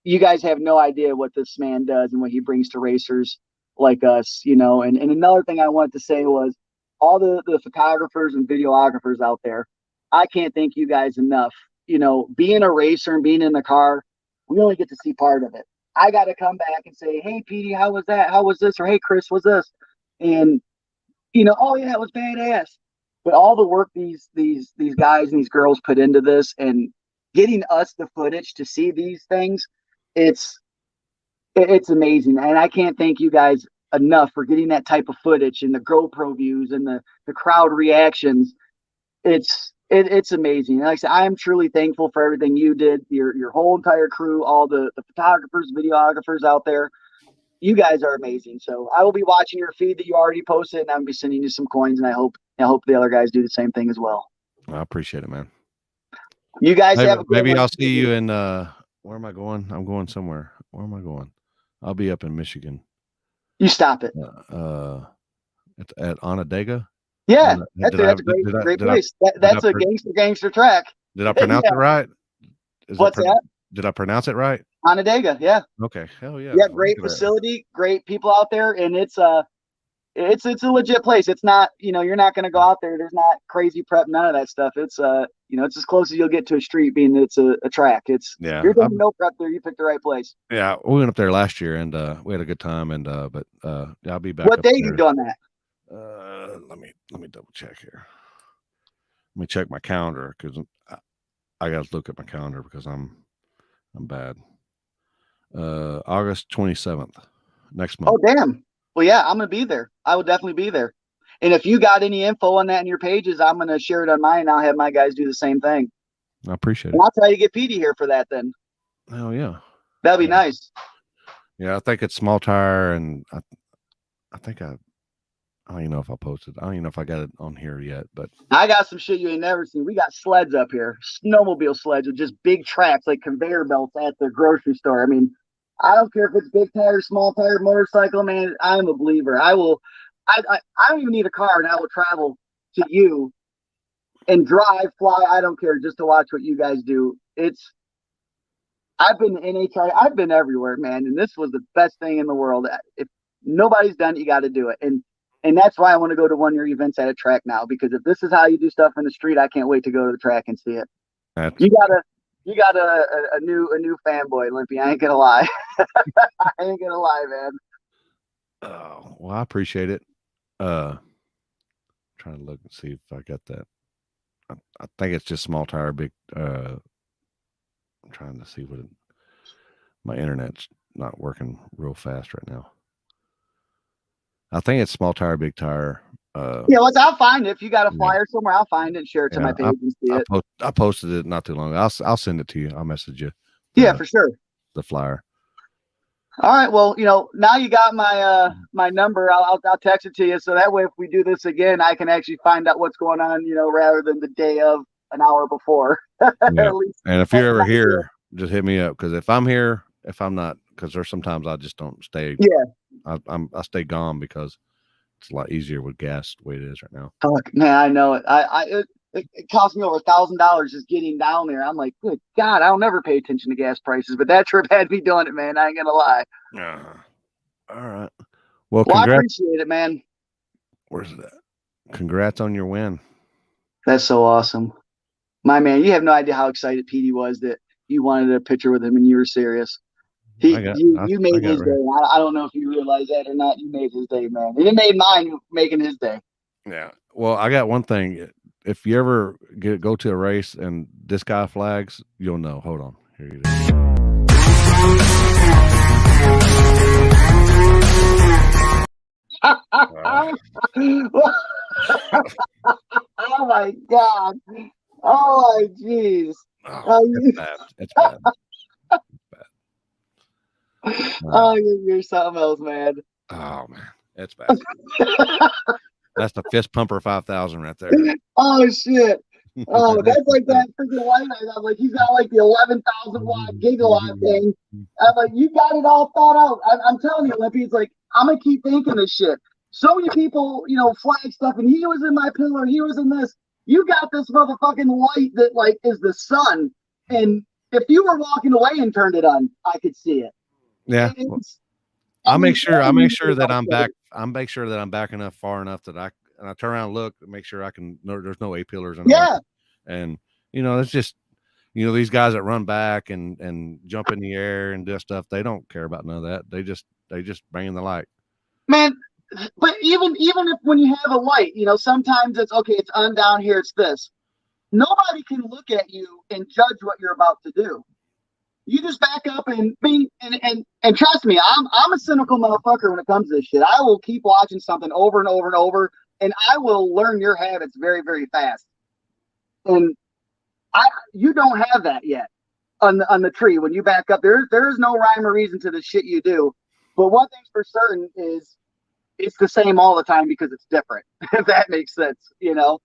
You guys have no idea what this man does and what he brings to racers like us, And another thing I wanted to say was all the photographers and videographers out there, I can't thank you guys enough. Being a racer and being in the car, we only get to see part of it. I got to come back and say, hey, Petey, how was that? How was this? Or, hey, Chris, what's this? And, oh, yeah, it was badass. But all the work these guys and these girls put into this and getting us the footage to see these things, it's amazing. And I can't thank you guys enough for getting that type of footage and the GoPro views and the crowd reactions. It's amazing. And like I said, I am truly thankful for everything you did, your whole entire crew, all the photographers, videographers out there. You guys are amazing. So I will be watching your feed that you already posted, and I'll be sending you some coins, and I hope the other guys do the same thing as well. I appreciate it, man. You guys have a good maybe I'll see you in where am I going? I'm going somewhere. Where am I going? I'll be up in Michigan. You stop it. At Onondaga. Yeah, that's Did I that's a great did I great did I place. did I That's a gangster track. did I pronounce Yeah. it right? Is it What's that? did I pronounce it right? Onondaga. Yeah. Okay. Hell yeah. Yeah. Look Great at that. facility. Great people out there, and it's a legit place. It's not, you're not going to go out there. There's not crazy prep, none of that stuff. It's it's as close as you'll get to a street, being that it's a track. It's Yeah. you're doing no prep there. You picked the right place. Yeah. We went up there last year and we had a good time and yeah, I'll be back What up day you there. doing that? Let me double check here. Let me check my calendar because I got to look at my calendar because I'm bad. August 27th, next month. Oh, damn. Well, yeah, I'm gonna be there. I will definitely be there. And if you got any info on that in your pages, I'm gonna share it on mine. I'll have my guys do the same thing. I appreciate And it. I'll try to get Petey here for that. Then Hell yeah. that'll be nice. Yeah, I think it's small tire, and I think I don't even know if I posted. I don't even know if I got it on here yet, but I got some shit you ain't never seen. We got sleds up here, snowmobile sleds with just big tracks like conveyor belts at the grocery store. I mean, I don't care if it's big tire, small tire, motorcycle, man. I'm a believer. I will. I don't even need a car, and I will travel to you and drive, fly. I don't care, just to watch what you guys do. I've been in NHI. I've been everywhere, man, and this was the best thing in the world. If nobody's done it, you got to do it, and that's why I want to go to one of your events at a track now. Because if this is how you do stuff in the street, I can't wait to go to the track and see it. that's You got a new fanboy, Limpy. I ain't gonna lie. I ain't gonna lie, man. oh well, I appreciate it. Trying to look and see if I got that. I think it's just small tire, big. I'm trying to see my internet's not working real fast right now. I think it's small tire, big tire. Yeah, I'll find it. If you got a flyer somewhere, I'll find it and share it to my Yeah, page and see it. I posted it not too long ago. I'll send it to you. I'll message you. Yeah, for sure. The flyer. All right. Well, now you got my number. I'll text it to you, so that way, if we do this again, I can actually find out what's going on. Rather than the day of, an hour before. Yeah. At least. And if you're ever here, just hit me up because if I'm here, if I'm not, because there's sometimes I just don't stay. Yeah. I stay gone because it's a lot easier with gas the way it is right now. Fuck, man, I know it. It cost me over $1,000 just getting down there. I'm like, good God, I'll never pay attention to gas prices, but that trip had me doing it, man. I ain't gonna lie. All right. Well, I congrats. appreciate it, man. Where's that? Congrats on your win. That's so awesome. My man, you have no idea how excited Petey was that you wanted a picture with him and you were serious. You made his day. I don't know if you realize that or not. You made his day, man. And it made mine making his day. Yeah. Well, I got one thing. If you ever go to a race and this guy flags, you'll know. Hold on. Here you go. Oh my God. Oh my jeez. It's bad. It's bad. Oh, you're something else, man. Oh man, it's bad. That's the fist pumper 5000 right there. Oh shit. Oh, that's like that freaking white guy. I'm like, he's got like the 11,000 watt gigawatt thing. I'm like, you got it all thought out. I'm telling you, Lippy, it's like, I'm gonna keep thinking this shit. So many people, flag stuff, and he was in my pillar, he was in this. You got this motherfucking light that like is the sun, and if you were walking away and turned it on, I could see it. Yeah. I'll make sure that I'm back. I'll make sure that I'm back enough, far enough that I turn around and look, make sure I can. There's no A pillars. And it's just these guys that run back and jump in the air and do stuff. They don't care about none of that. They just bring in the light. Man, but even if when you have a light, sometimes it's okay. It's on down here. It's this. Nobody can look at you and judge what you're about to do. You just back up and bing and trust me, I'm a cynical motherfucker when it comes to this shit. I will keep watching something over and over and over, and I will learn your habits very, very fast. And you don't have that yet on the tree. When you back up, there's no rhyme or reason to the shit you do. But one thing's for certain is it's the same all the time because it's different. If that makes sense, Yeah.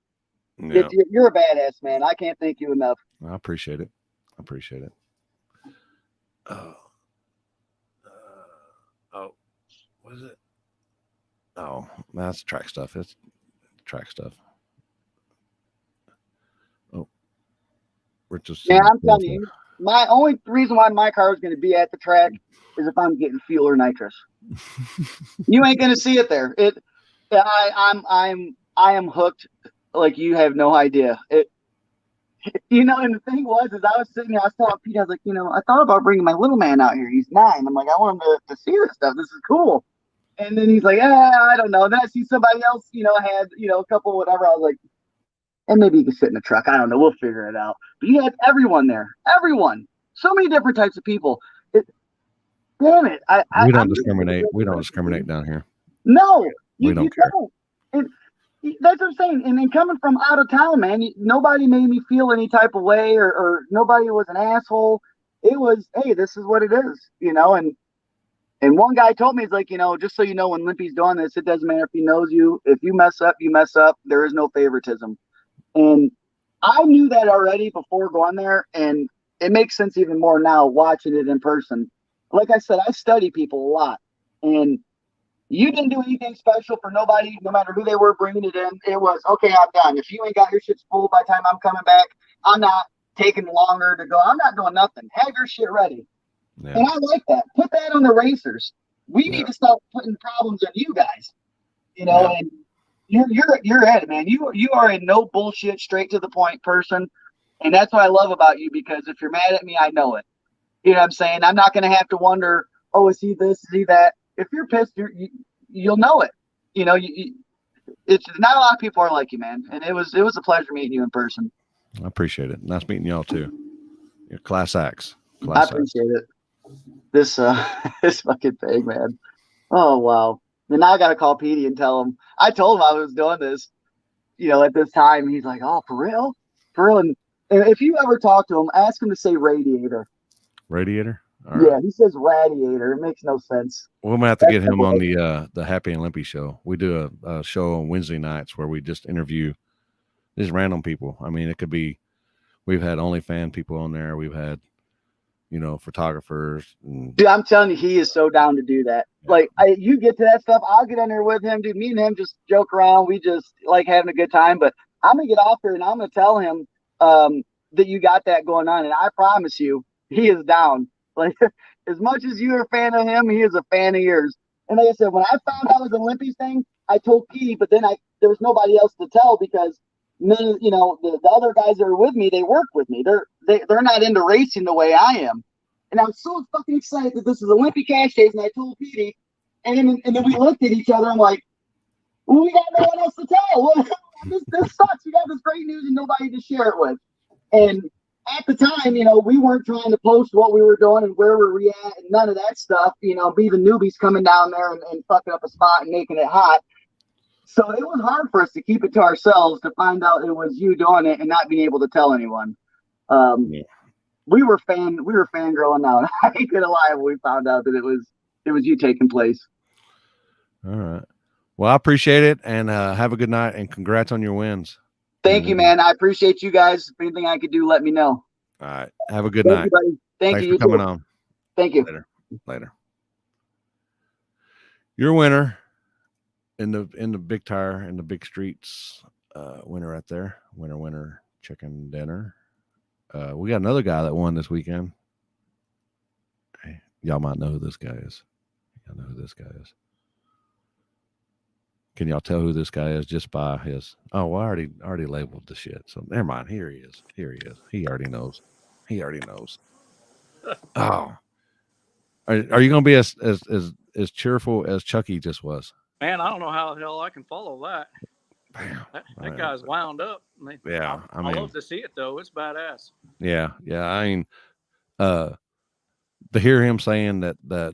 You're a badass, man. I can't thank you enough. I appreciate it. What is it? Oh, that's track stuff. It's track stuff. Oh, we're just Man, I'm telling you, my only reason why my car is going to be at the track is if I'm getting fuel or nitrous. You ain't going to see it there. I am hooked like you have no idea. And the thing was, is I was sitting there, I was telling Pete, I was like, I thought about bringing my little man out here. He's 9. I'm like, I want him to see this stuff. This is cool. And then he's like, I don't know. And then I see somebody else, had, a couple, whatever. I was like, and maybe you can sit in the truck. I don't know. We'll figure it out. But you had everyone there. Everyone. So many different types of people. Damn it. We don't discriminate. We don't discriminate down here. No. We don't care. And that's what I'm saying. And then coming from out of town, man, nobody made me feel any type of way or nobody was an asshole. It was, hey, this is what it is, and one guy told me, he's like, just so you know, when Limpy's doing this, it doesn't matter if he knows you. If you mess up, you mess up. There is no favoritism. And I knew that already before going there. And it makes sense even more now watching it in person. Like I said, I study people a lot. And you didn't do anything special for nobody, no matter who they were bringing it in. It was, okay, I'm done. If you ain't got your shit spooled by the time I'm coming back, I'm not taking longer to go. I'm not doing nothing. Have your shit ready. Yeah. And I like that. Put that on the racers. We need to stop putting problems on you guys. And you're at it, man. You are a no bullshit, straight to the point person. And that's what I love about you, because if you're mad at me, I know it. You know what I'm saying? I'm not gonna have to wonder, oh, is he this, is he that? If you're pissed, you'll know it. It's not a lot of people are like you, man. And it was a pleasure meeting you in person. I appreciate it. Nice meeting y'all too. You're class acts. I appreciate it. This fucking thing, man. Oh wow. And now I gotta call Petey and tell him. I told him I was doing this, at this time. He's like, oh, for real? For real? And if you ever talk to him, ask him to say radiator. Radiator? All right. He says radiator. It makes no sense. We're gonna have to get him on the Happy and Limpy show. We do a show on Wednesday nights where we just interview just random people. I mean, it could be, we've had OnlyFans people on there. We've had, photographers. Dude, I'm telling you, he is so down to do that. Yeah. Like, you get to that stuff, I'll get on there with him, dude. Me and him just joke around. We just like having a good time. But I'm gonna get off here and I'm gonna tell him that you got that going on, and I promise you, he is down. Like, as much as you're a fan of him, he is a fan of yours. And like I said, when I found out it was an Olympics thing, I told Petey, but then there was nobody else to tell, because none, the other guys that are with me, they work with me. They're not into racing the way I am. And I'm so fucking excited that this is Olympic Cash Days, and I told Petey, and then we looked at each other. I'm like, well, we got no one else to tell. This sucks. We got this great news and nobody to share it with. And at the time, we weren't trying to post what we were doing and where were we at and none of that stuff, be the newbies coming down there and fucking up a spot and making it hot. So it was hard for us to keep it to ourselves, to find out it was you doing it and not being able to tell anyone. We were fangirling out. I ain't gonna lie when we found out that it was you taking place. All right. Well, I appreciate it, and have a good night, and congrats on your wins. Thank you, man. I appreciate you guys. If anything I could do, let me know. All right. Have a good night. Thanks for coming on. Thank you. Later. Your winner in the big tire in the big streets, winner right there. Winner chicken dinner. We got another guy that won this weekend. Hey, y'all might know who this guy is. Can y'all tell who this guy is just by his? Oh, well, I already labeled the shit. So never mind. Here he is. He already knows. Oh, are you gonna be as cheerful as Chucky just was? Man, I don't know how the hell I can follow that. Damn, that guy's wound up. I love to see it though. It's badass. Yeah. I mean, to hear him saying that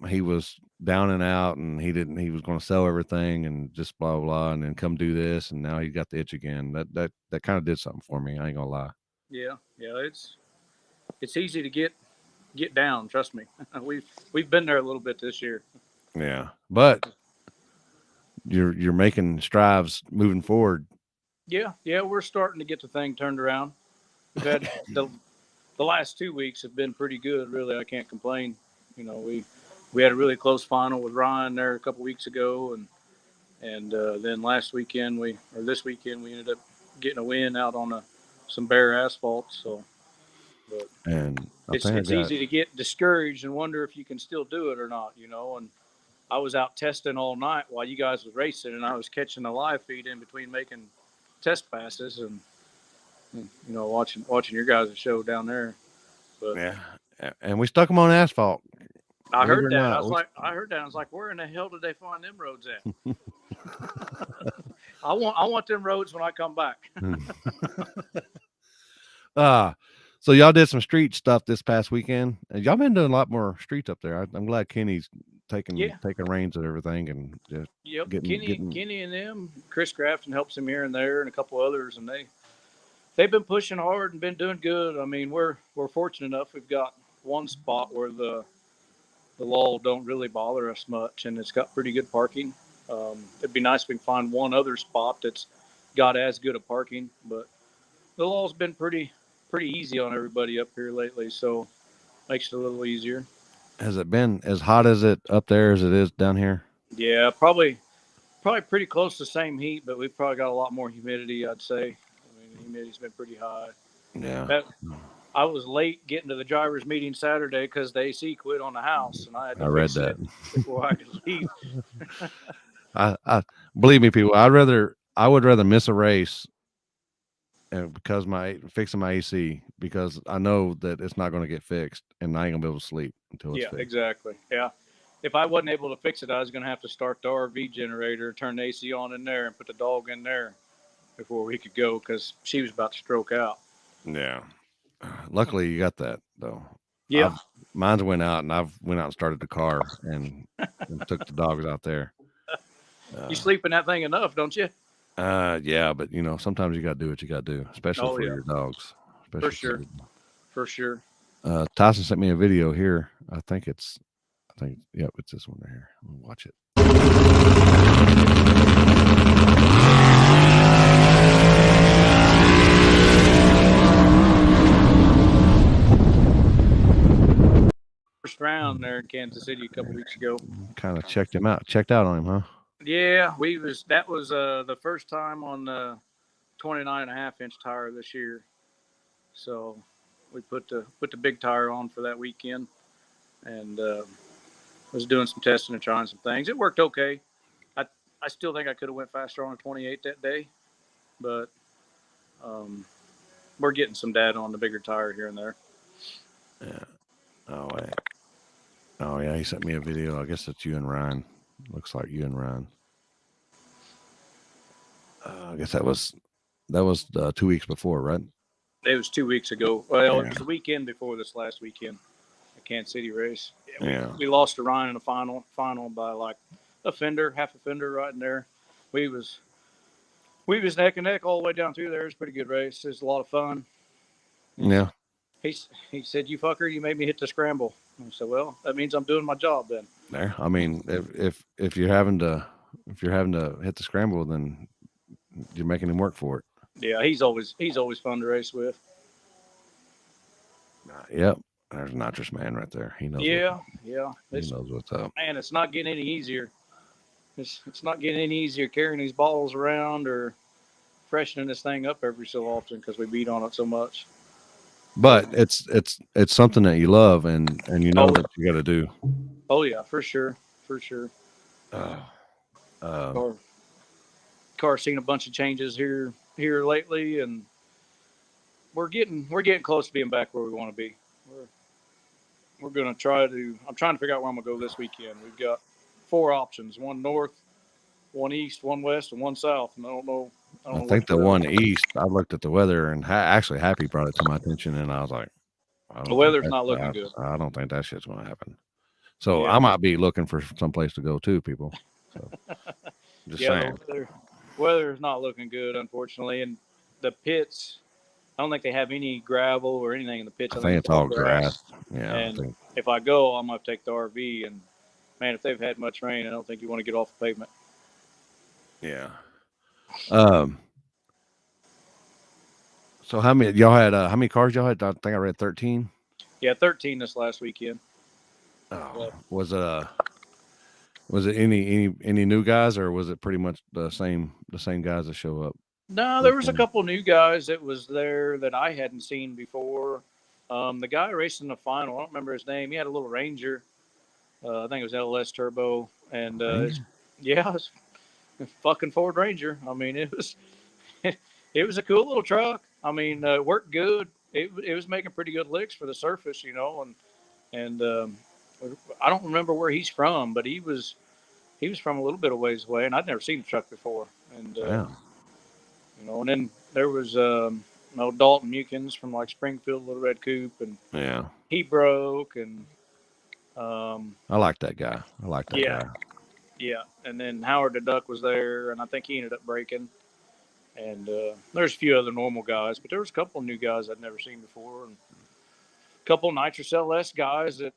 he was down and out and he was going to sell everything and just blah blah, and then come do this, and now he got the itch again. That kind of did something for me. I ain't gonna lie. Yeah. It's easy to get down. Trust me. We've been there a little bit this year. Yeah, but you're making strides moving forward. Yeah, we're starting to get the thing turned around. We've had the last 2 weeks have been pretty good. Really, I can't complain. We had a really close final with Ryan there a couple weeks ago, and And then this weekend we ended up getting a win out on some bare asphalt. So, but And I think I it's got easy to get discouraged and wonder if you can still do it or not, And I was out testing all night while you guys was racing, and I was catching the live feed in between making test passes and watching your guys' show down there. But yeah, and we stuck them on asphalt. I Believe it heard or that. not, I heard that. I was like, where in the hell did they find them roads at? I want them roads when I come back. So y'all did some street stuff this past weekend, and y'all been doing a lot more streets up there. I'm glad Kenny's taking reins of everything and just Yep, getting. Kenny and them, Chris Crafton helps him here and there, and a couple others, and they've been pushing hard and been doing good. I mean, we're fortunate enough. We've got one spot where the law don't really bother us much, and it's got pretty good parking. It'd be nice if we can find one other spot that's got as good a parking, but the law's been pretty easy on everybody up here lately, so makes it a little easier. Has it been as hot as it up there as it is down here? Yeah, probably pretty close to the same heat, but we've probably got a lot more humidity, I'd say. I mean, the humidity's been pretty high. Yeah. I was late getting to the drivers' meeting Saturday because the AC quit on the house, and I had to read fix that it before I could leave. I believe me, people. I would rather miss a race, and because fixing my AC, because I know that it's not going to get fixed, and I ain't gonna be able to sleep until it's fixed. Exactly. Yeah. If I wasn't able to fix it, I was going to have to start the RV generator, turn the AC on in there, and put the dog in there before we could go because she was about to stroke out. Yeah. Luckily, you got that though. Yeah. Mine went out, and went out and started the car and took the dogs out there. You sleep in that thing enough, don't you? Yeah, but sometimes you got to do what you got to do, especially for your dogs. For sure. For sure. Tyson sent me a video here. It's this one right here. Watch it. First round there in Kansas City a couple weeks ago. Kind of checked out on him, huh? Yeah, that was the first time on the 29.5-inch tire this year. So we put the big tire on for that weekend, and was doing some testing and trying some things. It worked okay. I still think I could have went faster on a 28 that day, but we're getting some data on the bigger tire here and there. Yeah. Oh wait. Oh yeah, he sent me a video. I guess it's you and Ryan. Looks like you and Ryan. I guess that was 2 weeks before, right? It was 2 weeks ago. Well, It was the weekend before this last weekend, the Kansas City race. We lost to Ryan in the final by like half a fender right in there. We was neck and neck all the way down through there. It was a pretty good race. It was a lot of fun. Yeah. He said, "You fucker, you made me hit the scramble." I said, "Well, that means I'm doing my job then." There. I mean, if you're having to hit the scramble, then you're making him work for it. Yeah, he's always fun to race with. Yep. There's Nitrous Man right there. He knows. Yeah. He knows what's up. Man, it's not getting any easier. It's not getting any easier carrying these bottles around or freshening this thing up every so often because we beat on it so much. But it's something that you love and that you got to do. Oh yeah, for sure. Car's seen a bunch of changes here lately, and we're getting close to being back where we want to be. We're gonna try to. I'm trying to figure out where I'm gonna go this weekend. We've got 4 options: one north, one east, one west, and one south. And I don't know. I think the one east. I looked at the weather, and actually Happy brought it to my attention, and I was like, the weather's not looking good. I don't think that shit's going to happen. So I might be looking for some place to go too, people. So just saying. The weather is not looking good, unfortunately, and the pits. I don't think they have any gravel or anything in the pits. I think it's all grass. Yeah. And if I go, I'm going to take the RV. And man, if they've had much rain, I don't think you want to get off the pavement. Yeah. So how many y'all had? How many cars y'all had? I think I read 13. Yeah, 13 this last weekend. Oh, was Was it any new guys, or was it pretty much the same guys that show up? No, there was a couple new guys that was there that I hadn't seen before. The guy racing the final, I don't remember his name. He had a little Ranger. I think it was LS Turbo, and yeah, it was a fucking Ford Ranger. I mean, it was it was a cool little truck. I mean, it worked good. It was making pretty good licks for the surface, you know, and I don't remember where he's from, but he was from a little bit of ways away, and I'd never seen the truck before, and Damn. you know, and then there was Dalton Mukins from like Springfield, Little Red Coupe, and Yeah. he broke, and I like that guy. yeah, yeah, and then Howard the Duck was there, and I think he ended up breaking. And there's a few other normal guys, but there was a couple of new guys I'd never seen before, and a couple of Nitrous LS guys that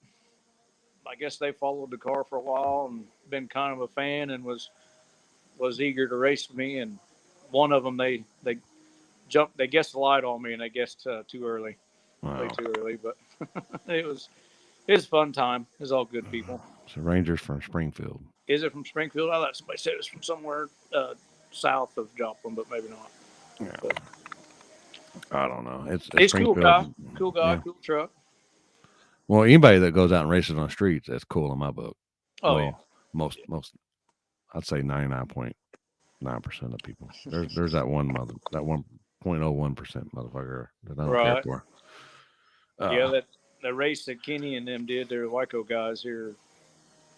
I guess they followed the car for a while and been kind of a fan and was eager to race with me. And one of them they guessed the light on me, and they guessed too early, way Wow. too early. But it was a fun time. It was all good people. So Rangers from Springfield. Is it from Springfield? I thought somebody said it was from somewhere south of Joplin, but maybe not. Yeah. But I don't know. It's he's a cool guy. Springfield. Cool guy. Yeah. Cool truck. Well, anybody that goes out and races on the streets, that's cool in my book. Oh Well, yeah. most I'd say 99.9% of people. There's that 1.01% motherfucker that I don't care Right. for. Yeah, that race that Kenny and them did, their Wyco guys here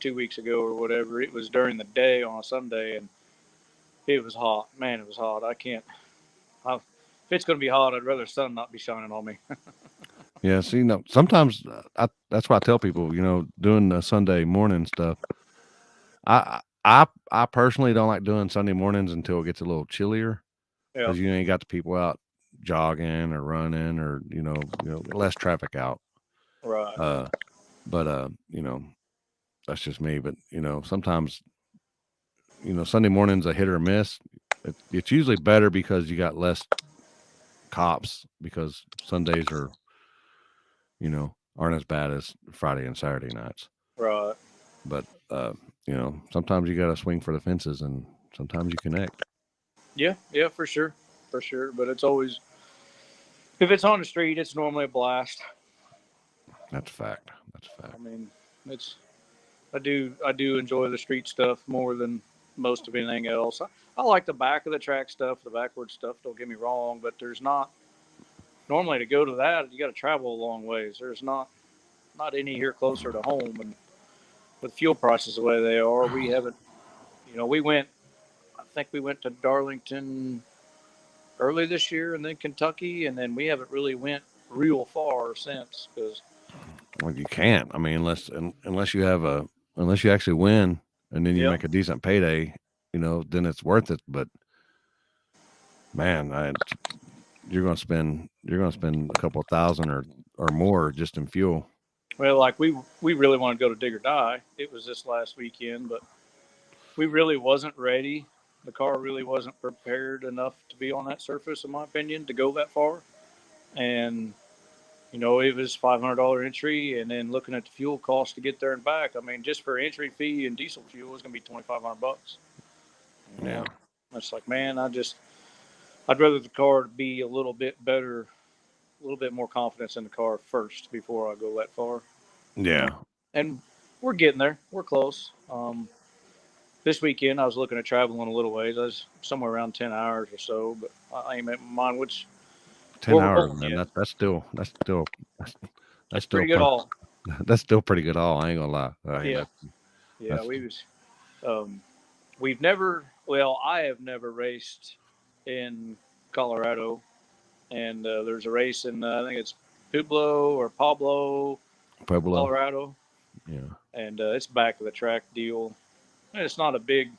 2 weeks ago or whatever. It was during the day on a Sunday, and it was hot. Man, it was hot. If it's going to be hot, I'd rather the sun not be shining on me. Yeah, see, no, sometimes that's why I tell people, you know, doing the Sunday morning stuff. I personally don't like doing Sunday mornings until it gets a little chillier, Yeah. because you ain't got the people out jogging or running, or you know less traffic out. Right. But you know, that's just me. But you know, sometimes Sunday morning's a hit or miss. It's usually better because you got less cops, because Sundays aren't as bad as Friday and Saturday nights. Right. But sometimes you got to swing for the fences, and sometimes you connect. Yeah, for sure. For sure. But it's always, if it's on the street, it's normally a blast. That's a fact. I mean, I do enjoy the street stuff more than most of anything else. I like the back of the track stuff, the backward stuff, don't get me wrong, but there's not, normally to go to that, you got to travel a long ways. There's not any here closer to home, and with fuel prices the way they are, we haven't, I think we went to Darlington early this year, and then Kentucky, and then we haven't really went real far since, because Well, you can't. I mean, unless you actually win, and then you make a decent payday, then it's worth it. But man, you're gonna spend a couple of thousand or more just in fuel. Well, like we really want to go to Dig or Die. It was this last weekend, but we really wasn't ready. The car really wasn't prepared enough to be on that surface, in my opinion, to go that far. And it was $500 entry, and then looking at the fuel cost to get there and back. I mean, just for entry fee and diesel fuel, it's gonna be $2,500. Yeah, it's like, man, I'd rather the car be a little bit better, a little bit more confidence in the car first before I go that far. Yeah, and we're getting there. We're close. This weekend, I was looking at traveling a little ways. I was somewhere around 10 hours or so, but I ain't made my mind which 10 hours, man. That's still pretty good haul. That's still pretty good haul. I ain't gonna lie. We've never. Well, I have never raced in Colorado, and there's a race in I think it's Pablo, Colorado. Yeah, and it's back of the track deal. And it's not a big,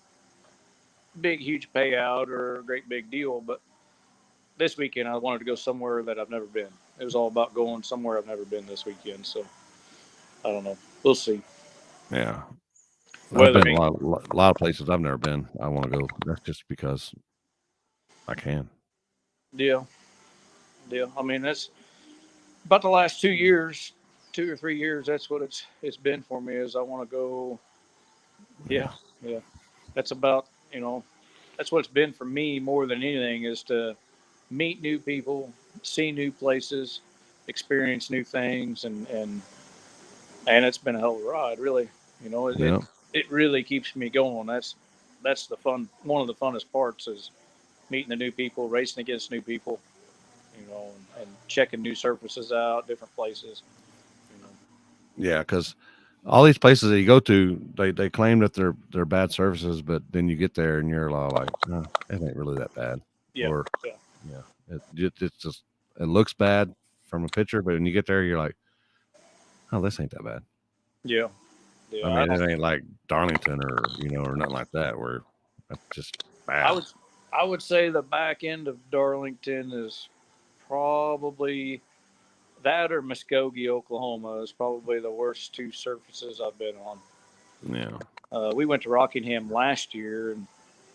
huge payout or a great big deal, but this weekend I wanted to go somewhere that I've never been. It was all about going somewhere I've never been this weekend. So I don't know. We'll see. Yeah. I've been a lot of places I've never been. I want to go. That's just because I can. Yeah. I mean, that's about the last 2 or 3 years. That's what it's been for me. Is I want to go Yeah. Yeah. That's about, that's what it's been for me more than anything is to meet new people, see new places, experience new things, and it's been a hell of a ride, really. Yeah. It really keeps me going. That's the fun. One of the funnest parts is meeting the new people, racing against new people, and checking new surfaces out, different places. You know. Yeah, because all these places that you go to, they claim that they're bad services, but then you get there and you're all like, oh, it ain't really that bad. Yeah, Or yeah, yeah, it's just it looks bad from a picture, but when you get there, you're like, oh, this ain't that bad. yeah, yeah. I mean, it ain't like Darlington or or nothing like that where that's just I bad. would I would say the back end of Darlington is probably that or Muskogee, Oklahoma is probably the worst two surfaces I've been on. Yeah, We went to Rockingham last year and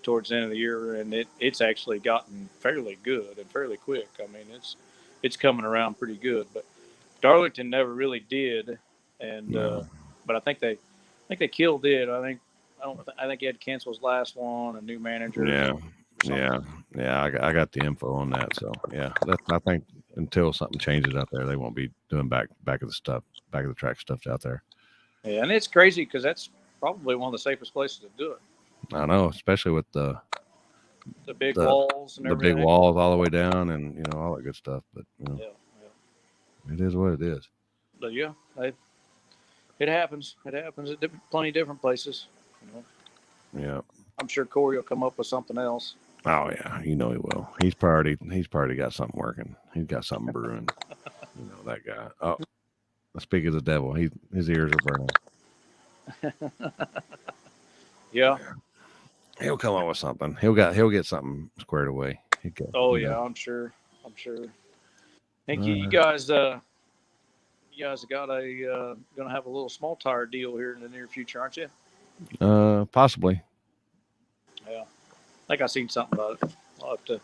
towards the end of the year, and it's actually gotten fairly good and fairly quick. I mean, it's coming around pretty good, but Darlington never really did, and no, but I think they killed it. I think he had to cancel his last one, a new manager yeah, or something. yeah, yeah. I got the info on that, so yeah, I think until something changes out there, they won't be doing back of the track stuff out there. Yeah, and it's crazy because that's probably one of the safest places to do it. I know, especially with The big the walls and the big everything. walls all the way down and all that good stuff. But Yeah, yeah. it is what it is. But yeah, it happens. It happens at plenty of different places. You know, Yeah. I'm sure Corey will come up with something else. Oh yeah, he will. He's probably got something working. He's got something brewing. That guy. Oh, speak of the devil, his ears are burning. Yeah. He'll come up with something. He'll get something squared away. He go. Oh yeah, I'm sure. I'm sure. Think you Uh, guys got a gonna have a little small tire deal here in the near future, aren't you? possibly. Yeah. I think I seen something about it. I'll have to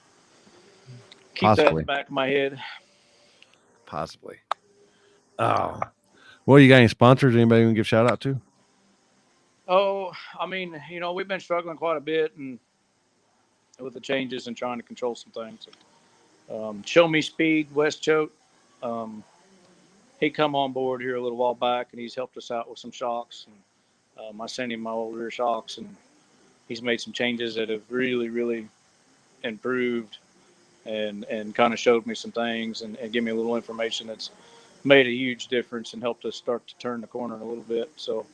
keep that in the Possibly. back of my head. Possibly. Oh. Well, you got any sponsors? Anybody you can give shout out to? Oh, I mean, we've been struggling quite a bit and with the changes and trying to control some things. Show Me Speed, West Choate. Um, he come on board here a little while back and he's helped us out with some shocks. And I sent him my old rear shocks and he's made some changes that have really, really improved and kind of showed me some things and give me a little information that's made a huge difference and helped us start to turn the corner a little bit. So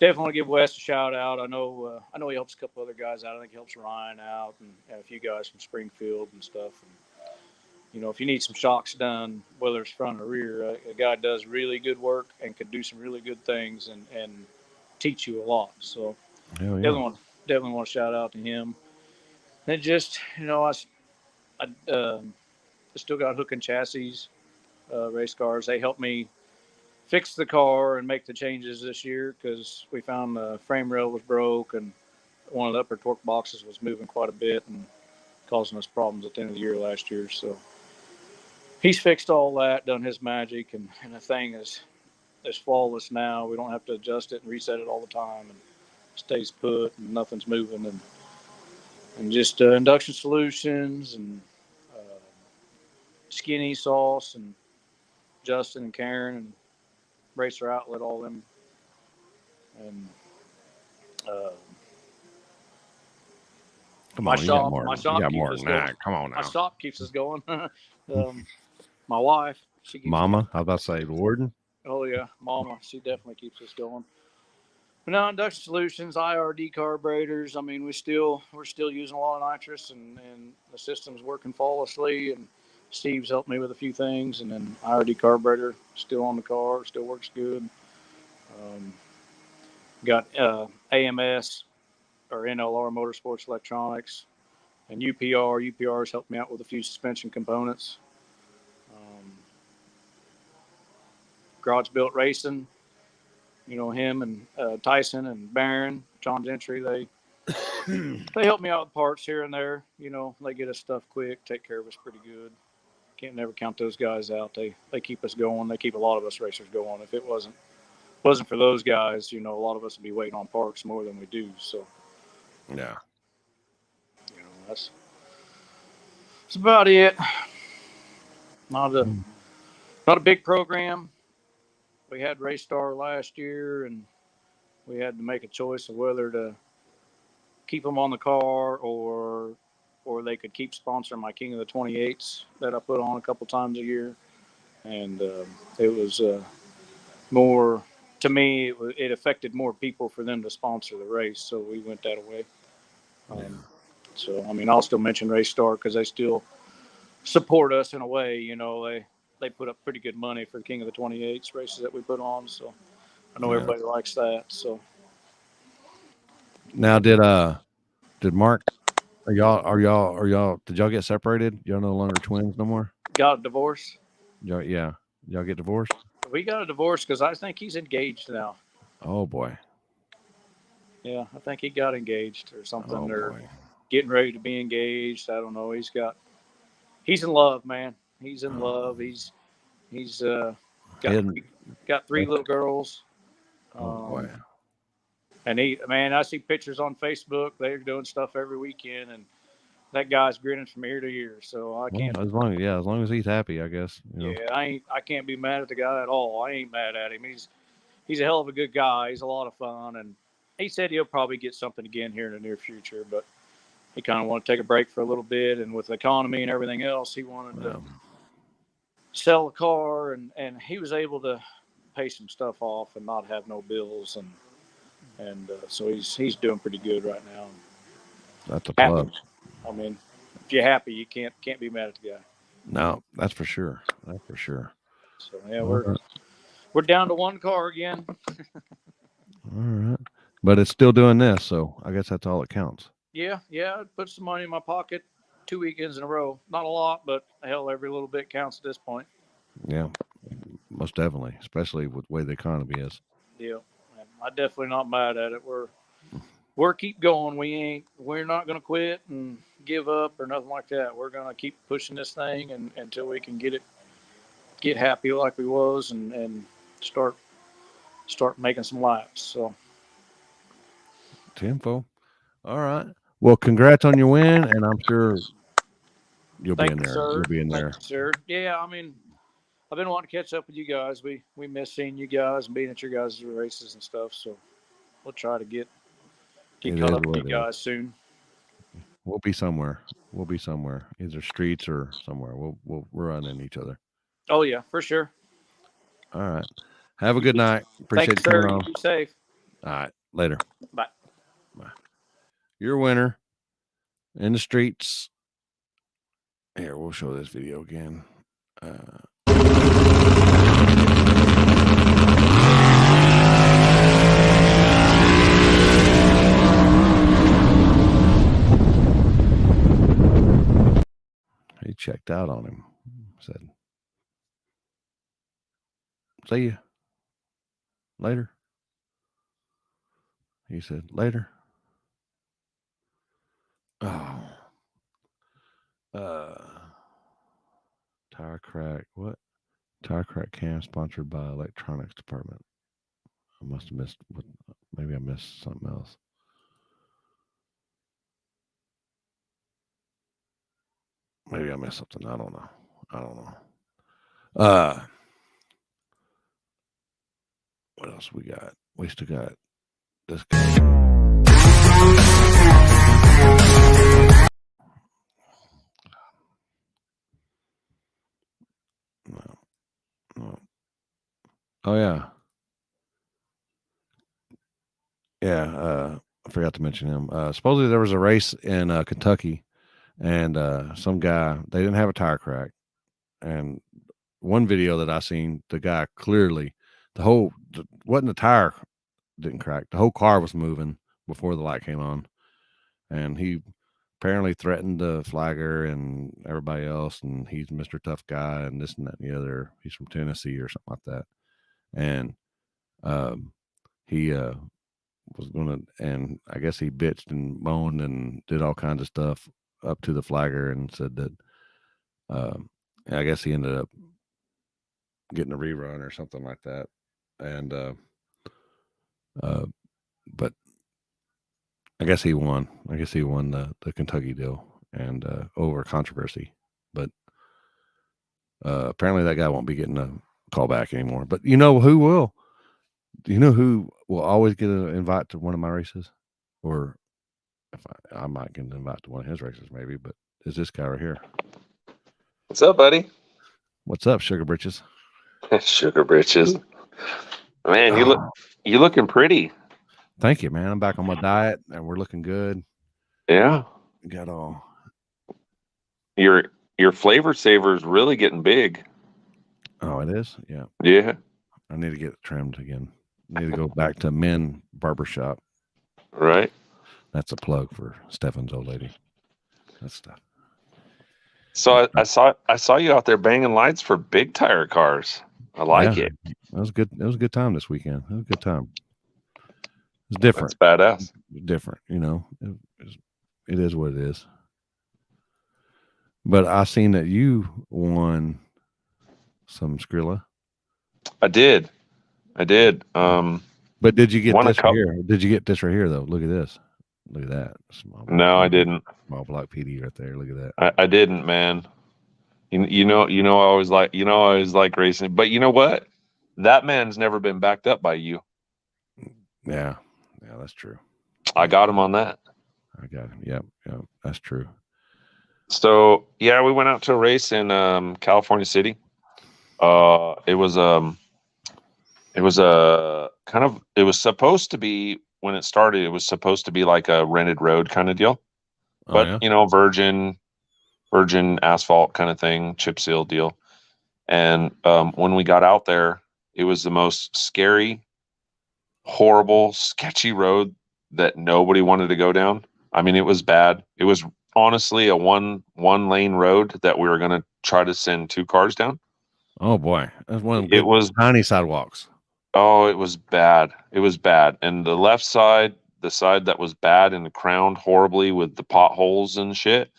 definitely want to give Wes a shout out. I know he helps a couple other guys out. I think he helps Ryan out and a few guys from Springfield and stuff. And, if you need some shocks done, whether it's front or rear, a guy does really good work and can do some really good things and teach you a lot. So Hell yeah. definitely want to shout out to him. And just I still got hook and chassis race cars. They helped me fix the car and make the changes this year because we found the frame rail was broke and one of the upper torque boxes was moving quite a bit and causing us problems at the end of the year last year. So he's fixed all that, done his magic, and the thing is flawless now. We don't have to adjust it and reset it all the time, and stays put and nothing's moving, and just induction solutions and uh, skinny sauce and Justin and Karen and Racer Outlet, all them, and uh, Come my on, you got shop, more. my You shop got keeps more us than going. that. Come on My now, shop keeps us going. My wife, she keeps us Mama. going. I was about to say, Warden. Oh yeah, Mama, she definitely keeps us going. But now induction solutions, IRD carburetors. I mean, we're still using a lot of nitrous, and the system's working flawlessly. And Steve's helped me with a few things, and then IRD carburetor still on the car, still works good. Um, got AMS or NLR Motorsports Electronics and UPR. UPR's helped me out with a few suspension components. Um, Garage Built Racing, him and Tyson and Barron, John Gentry, they help me out with parts here and there. They get us stuff quick, take care of us pretty good. Can't never count those guys out. They keep us going. They keep a lot of us racers going. If it wasn't wasn't for those guys, a lot of us would be waiting on parks more than we do. So, Yeah. that's about it. Not a Mm. not a big program. We had Race Star last year, and we had to make a choice of whether to keep them on the car or they could keep sponsoring my King of the 28s that I put on a couple times a year. And it was more, to me, it affected more people for them to sponsor the race. So we went that way. Yeah. So, I mean, I'll still mention Race Star because they still support us in a way. They put up pretty good money for the King of the 28s races that we put on. So I know Yeah. everybody likes that. So Now, did Mark? Did y'all get separated? Y'all no longer twins no more? got a divorce. Yeah. Y'all get divorced? We got a divorce because I think he's engaged now. Oh boy. Yeah, I think he got engaged or something, Oh or boy. getting ready to be engaged. I don't know. He's in love, man. He's in Oh, love. He's got hidden. got three little girls. Oh boy. And man, I see pictures on Facebook. They're doing stuff every weekend, and that guy's grinning from ear to ear. So I Well, can't. as long as he's happy, I guess. Yeah, I can't be mad at the guy at all. I ain't mad at him. He's a hell of a good guy. He's a lot of fun, and he said he'll probably get something again here in the near future. But he kind of wanted to take a break for a little bit, and with the economy and everything else, he wanted to sell a car, and he was able to pay some stuff off and not have no bills, and so he's doing pretty good right now. That's a Happy. plus. I mean, if you're happy, you can't be mad at the guy. No, that's for sure. That's for sure. So yeah, All right. we're down to one car again. All right. But it's still doing this, so I guess that's all that counts. Yeah, it puts some money in my pocket 2 weekends in a row. Not a lot, but hell, every little bit counts at this point. Yeah, most definitely, especially with the way the economy is. Yeah, I'm definitely not mad at it. We're keep going. We're not going to quit and give up or nothing like that. We're going to keep pushing this thing until we can get happy like we was and start making some laps. So Tenfo. All right. Well, congrats on your win, and I'm sure you'll be thank in you, there. sir. You'll be in Thank there. you, sir. Yeah, I mean, I've been wanting to catch up with you guys. We miss seeing you guys and being at your guys' races and stuff. So we'll try to get It caught is up with what you it is. guys soon. We'll be somewhere. We'll be somewhere, either streets or somewhere. We'll run in each other. Oh yeah, for sure. All right. Have a good night. Thank Appreciate you, you coming sir. You on. be safe. All right. Later. Bye. Bye. Your winner in the streets. Here, we'll show this video again. He checked out on him. Said, "See you later." He said, "Later." Oh. Tire crack. What? Tire crack cam sponsored by electronics department. I must have missed. Maybe I missed something else. Maybe I missed something. I don't know. What else we got? We still got this guy. No. Oh yeah. Yeah. I forgot to mention him. Supposedly there was a race in Kentucky, and some guy, they didn't have a tire crack, and one video that I seen, the guy clearly, wasn't the tire didn't crack. The whole car was moving before the light came on, and he apparently threatened the flagger and everybody else, and he's Mr. Tough Guy and this and that and the other. He's from Tennessee or something like that, and he was gonna, and I guess he bitched and moaned and did all kinds of stuff up to the flagger and said that. I guess he ended up getting a rerun or something like that, and But I guess he won. I guess he won the Kentucky deal and over controversy. But apparently that guy won't be getting a call back anymore. But you know who will? Do you know who will always get an invite to one of my races? Or if I might get an invite to one of his races maybe, but is this guy right here. What's up, buddy? What's up, Sugar Britches? Sugar britches. Man, you looking pretty. Thank you, man. I'm back on my diet and we're looking good. Yeah. Got all Your flavor saver is really getting big. Oh, it is? Yeah. Yeah. I need to get it trimmed again. I need to go back to men barbershop. Right. That's a plug for Stefan's old lady. That stuff. So I saw you out there banging lights for big tire cars. I like it. That was good. It was a good time this weekend. It was a good time. It's different. That's badass. Different, you know. It is what it is. But I seen that you won some Skrilla. I did. But did you get Won a this right here? Did you get this right here though? Look at this. Look at that. No, I didn't. Small block PD right there. Look at that. I didn't, man. You know I always like racing. But you know what? That man's never been backed up by you. Yeah, that's true. I got him on that. I got him. Yep, that's true. So yeah, we went out to a race in California City. It was supposed to be, when it started, it was supposed to be like a rented road kind of deal. But yeah. you know, virgin asphalt kind of thing, chip seal deal. And when we got out there, it was the most scary, horrible, sketchy road that nobody wanted to go down. I mean, it was bad. It was honestly a one lane road that we were going to try to send 2 cars down. Oh boy, that's one of them. It was tiny sidewalks. Oh, it was bad. It was bad. And the left side, the side that was bad and crowned horribly with the potholes and shit,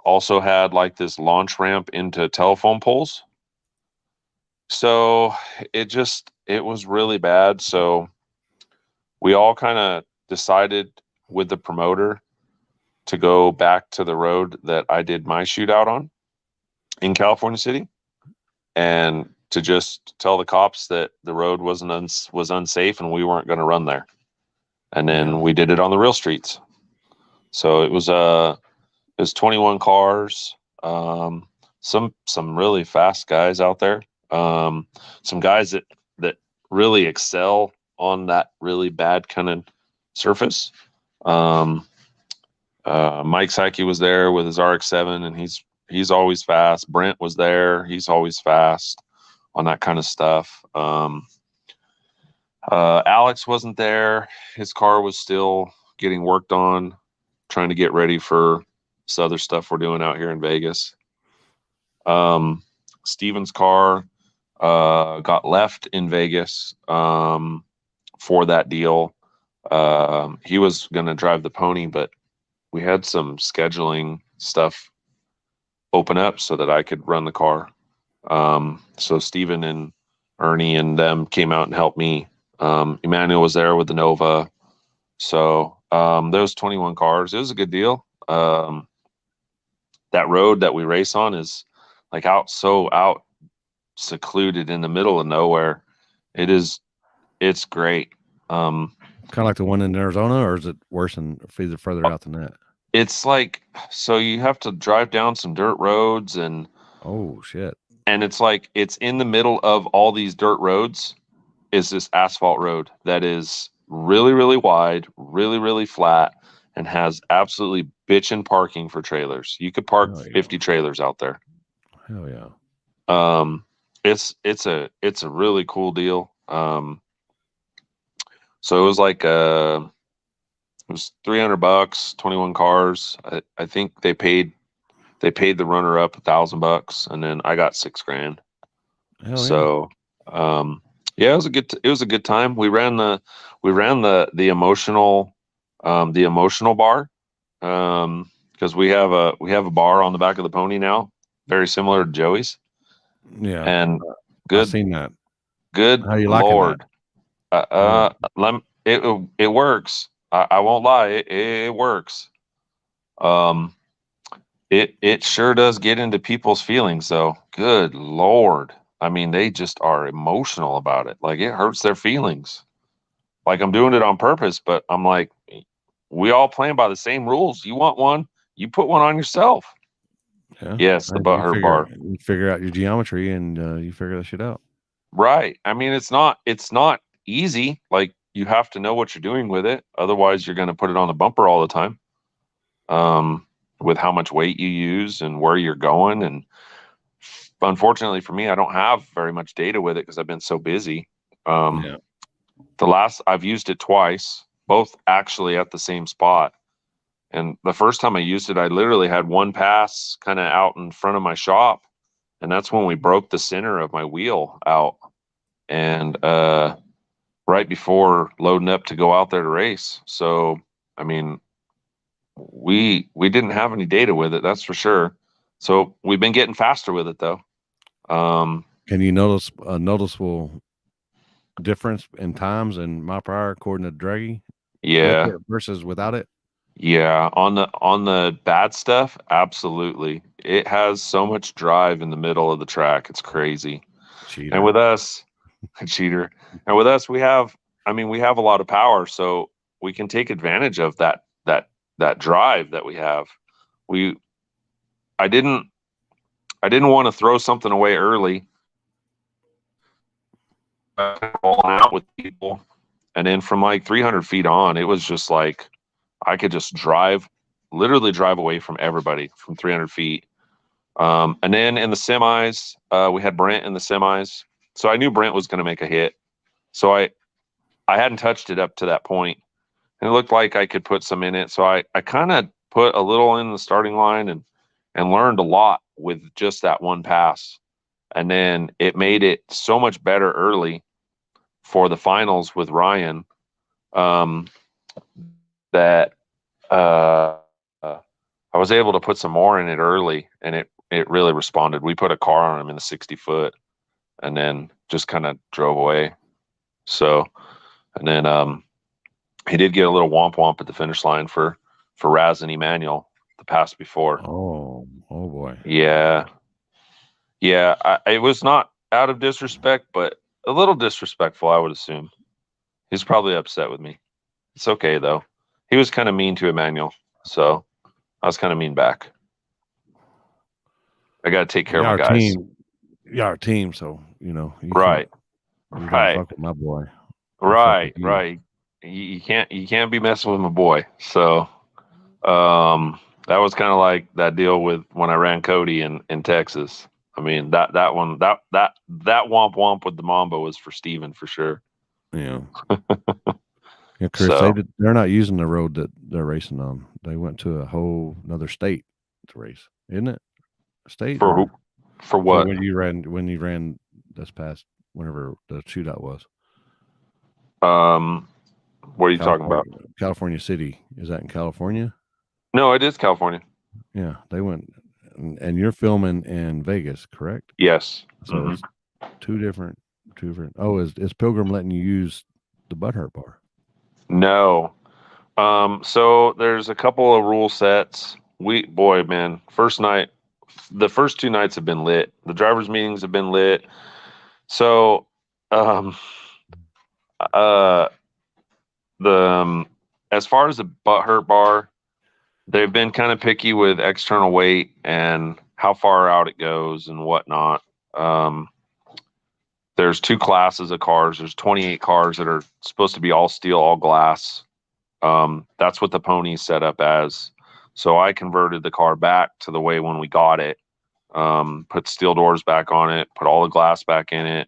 also had like this launch ramp into telephone poles. So it was really bad. So we all kind of decided with the promoter to go back to the road that I did my shootout on in California City, and to just tell the cops that the road was unsafe and we weren't going to run there. And then we did it on the real streets. So it was 21 cars, some really fast guys out there, some guys that really excel on that really bad kind of surface. Mike Psyche was there with his RX-7, and he's always fast. Brent was there. He's always fast on that kind of stuff. Alex wasn't there. His car was still getting worked on, trying to get ready for this other stuff we're doing out here in Vegas. Steven's car got left in Vegas for that deal. He was going to drive the pony, but we had some scheduling stuff open up so that I could run the car. So Steven and Ernie and them came out and helped me. Emmanuel was there with the Nova. So those 21 cars, it was a good deal. That road that we race on is like out secluded in the middle of nowhere. It's great. Kind of like the one in Arizona, or is it worse and further out than that? It's like, so you have to drive down some dirt roads and oh shit. And it's like, it's in the middle of all these dirt roads is this asphalt road that is really, really wide, really, really flat, and has absolutely bitchin' parking for trailers. You could park 50 trailers out there. Hell yeah. It's a really cool deal. So it was like it was $300, 21 cars. I think they paid the runner up $1,000, and then I got $6,000. So yeah, it was a good time. We ran the emotional bar, because we have a bar on the back of the pony now, very similar to Joey's. Yeah, and good. I've seen that. Good How you Lord. liking that? it works. I won't lie, it works. Um, it sure does get into people's feelings, though. Good Lord. I mean, they just are emotional about it. Like, it hurts their feelings. Like, I'm doing it on purpose, but I'm like, we all playing by the same rules. You want one, you put one on yourself. Yeah. Yes, the butt hurt bar. You figure out your geometry and you figure that shit out. Right. I mean, it's not easy. Like, you have to know what you're doing with it. Otherwise, you're going to put it on the bumper all the time. With how much weight you use and where you're going. And unfortunately for me, I don't have very much data with it because I've been so busy. Yeah. The last I've used it twice, both actually at the same spot. And the first time I used it, I literally had one pass kind of out in front of my shop. And that's when we broke the center of my wheel out. And right before loading up to go out there to race. So, I mean, we didn't have any data with it, that's for sure. So we've been getting faster with it, though. Can you notice a noticeable difference in times and mile per hour according to Draggy? Yeah. With it versus without it? Yeah, on the bad stuff, absolutely. It has so much drive in the middle of the track. It's crazy. Cheater. And with us, cheater. And with us, we have a lot of power, so we can take advantage of that drive that we have. We I didn't want to throw something away early. Falling out with people. And then from like 300 feet on, it was just like I could just literally drive away from everybody from 300 feet. And then in the semis, we had Brent in the semis. So I knew Brent was going to make a hit. So I hadn't touched it up to that point. And it looked like I could put some in it. So I kind of put a little in the starting line and learned a lot with just that one pass. And then it made it so much better early for the finals with Ryan that I was able to put some more in it early, and it really responded. We put a car on him in the 60 foot and then just kind of drove away. So, and then he did get a little womp womp at the finish line for Raz and Emmanuel the pass before. Oh boy. Yeah. It was not out of disrespect, but a little disrespectful, I would assume. He's probably upset with me. It's okay though. He was kind of mean to Emmanuel, so I was kind of mean back. I got to take care of my guys. You're our team, so you know. Right. You don't fuck with my boy. Right. You can't be messing with my boy. So, that was kind of like that deal with when I ran Cody in Texas. I mean, that womp womp with the Mamba was for Steven for sure. Yeah. Yeah, Chris, they're not using the road that they're racing on. They went to a whole another state to race, isn't it? State for what? For when you ran this past whenever the shootout was. What are you talking about? California City. Is that in California? No, it is California. Yeah, they went, and you're filming in Vegas, correct? Yes. So it's two different. Oh, is Pilgrim letting you use the butthurt bar? No. So there's a couple of rule sets. First night, the first two nights have been lit. The drivers' meetings have been lit. So, as far as the butthurt bar, they've been kind of picky with external weight and how far out it goes and whatnot. There's two classes of cars. There's 28 cars that are supposed to be all steel, all glass. That's what the pony's set up as. So I converted the car back to the way when we got it. Put steel doors back on it, put all the glass back in it.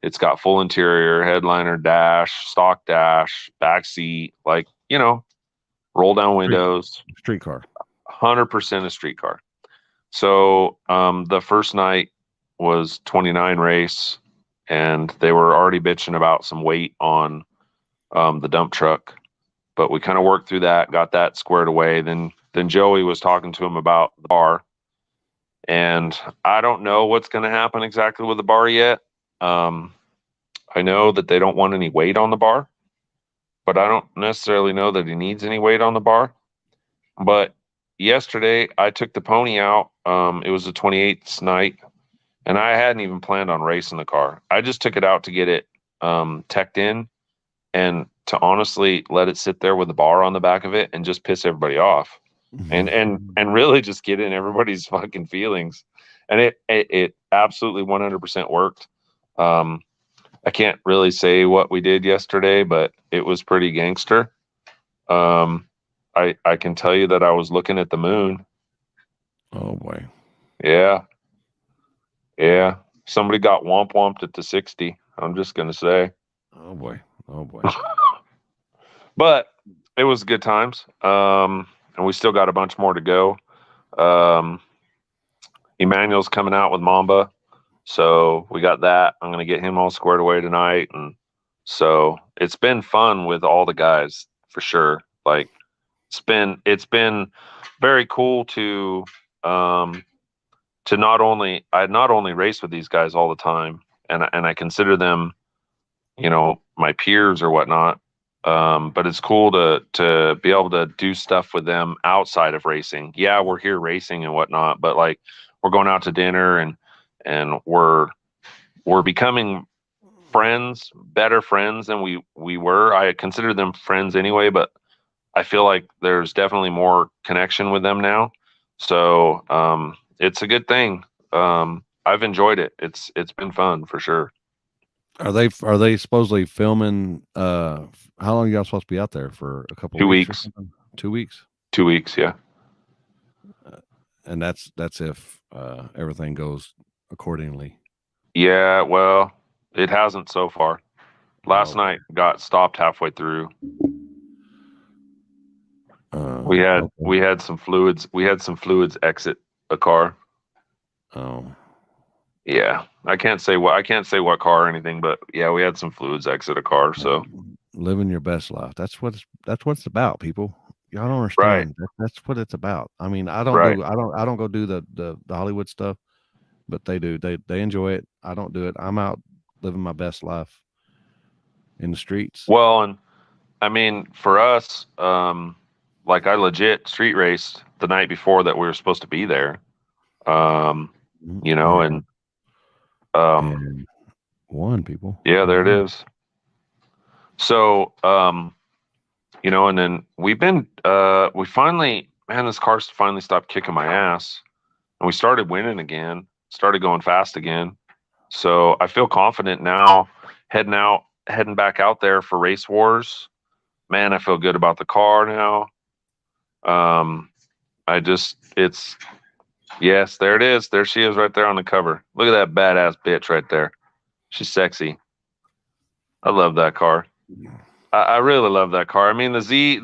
It's got full interior, headliner, dash, stock dash, back seat, like, roll down windows. Street car. 100% a street car. So the first night was 29 race, and they were already bitching about some weight on the dump truck. But we kind of worked through that, got that squared away. Then Joey was talking to him about the bar. And I don't know what's going to happen exactly with the bar yet. I know that they don't want any weight on the bar, but I don't necessarily know that he needs any weight on the bar. But yesterday I took the pony out. It was the 28th night, and I hadn't even planned on racing the car. I just took it out to get it teched in and to honestly let it sit there with the bar on the back of it and just piss everybody off. And really just get in everybody's fucking feelings. And it absolutely 100% worked. I can't really say what we did yesterday, but it was pretty gangster. I can tell you that I was looking at the moon. Oh boy. Yeah. Yeah. Somebody got womped at the 60. I'm just gonna say. Oh boy. Oh boy. But it was good times. And we still got a bunch more to go. Emmanuel's coming out with Mamba. So we got that. I'm going to get him all squared away tonight. And so it's been fun with all the guys for sure. Like it's been very cool to not only race with these guys all the time, and I consider them, my peers or whatnot. But it's cool to be able to do stuff with them outside of racing. Yeah, we're here racing and whatnot, but like we're going out to dinner and we're becoming friends, better friends than we were. I consider them friends anyway, but I feel like there's definitely more connection with them now. So it's a good thing. I've enjoyed it. It's been fun for sure. Are they supposedly filming? How long are y'all supposed to be out there for? A couple 2 weeks? weeks. Or something? 2 weeks. 2 weeks, yeah. And that's if everything goes accordingly. Yeah, well, it hasn't so far. Last night got stopped halfway through. We had some fluids. We had some fluids exit a car. Oh. Yeah, I can't say what car or anything, but yeah, we had some fluids exit a car. So living your best life. That's what it's about, people. Y'all don't understand. Right. That's what it's about. I mean, I don't go do the Hollywood stuff, but they do. They enjoy it. I don't do it. I'm out living my best life in the streets. Well, and I mean, for us, like I legit street raced the night before that we were supposed to be there. And won, people. Yeah, there it is. So, and then we've been, this car finally stopped kicking my ass and we started winning again, started going fast again. So I feel confident now heading back out there for race wars. Man, I feel good about the car now. Yes, there it is. There she is right there on the cover. Look at that badass bitch right there. She's sexy. I love that car. I really love that car. I mean, the Z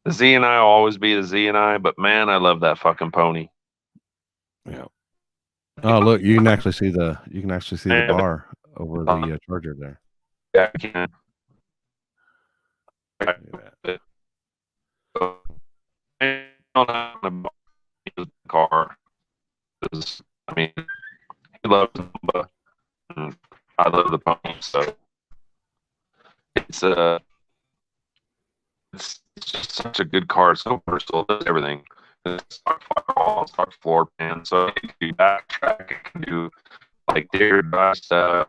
and I will always be the Z and I, but man, I love that fucking pony. Yeah. Oh, look, you can actually see the bar over the Charger there. Yeah, I can. Car. I mean, he loves Zumba, and I love the pony, so it's just such a good car. It's so versatile. It does everything. It's stock firewall, stock floor pan, so it can do backtrack. It can do like dare drive stuff.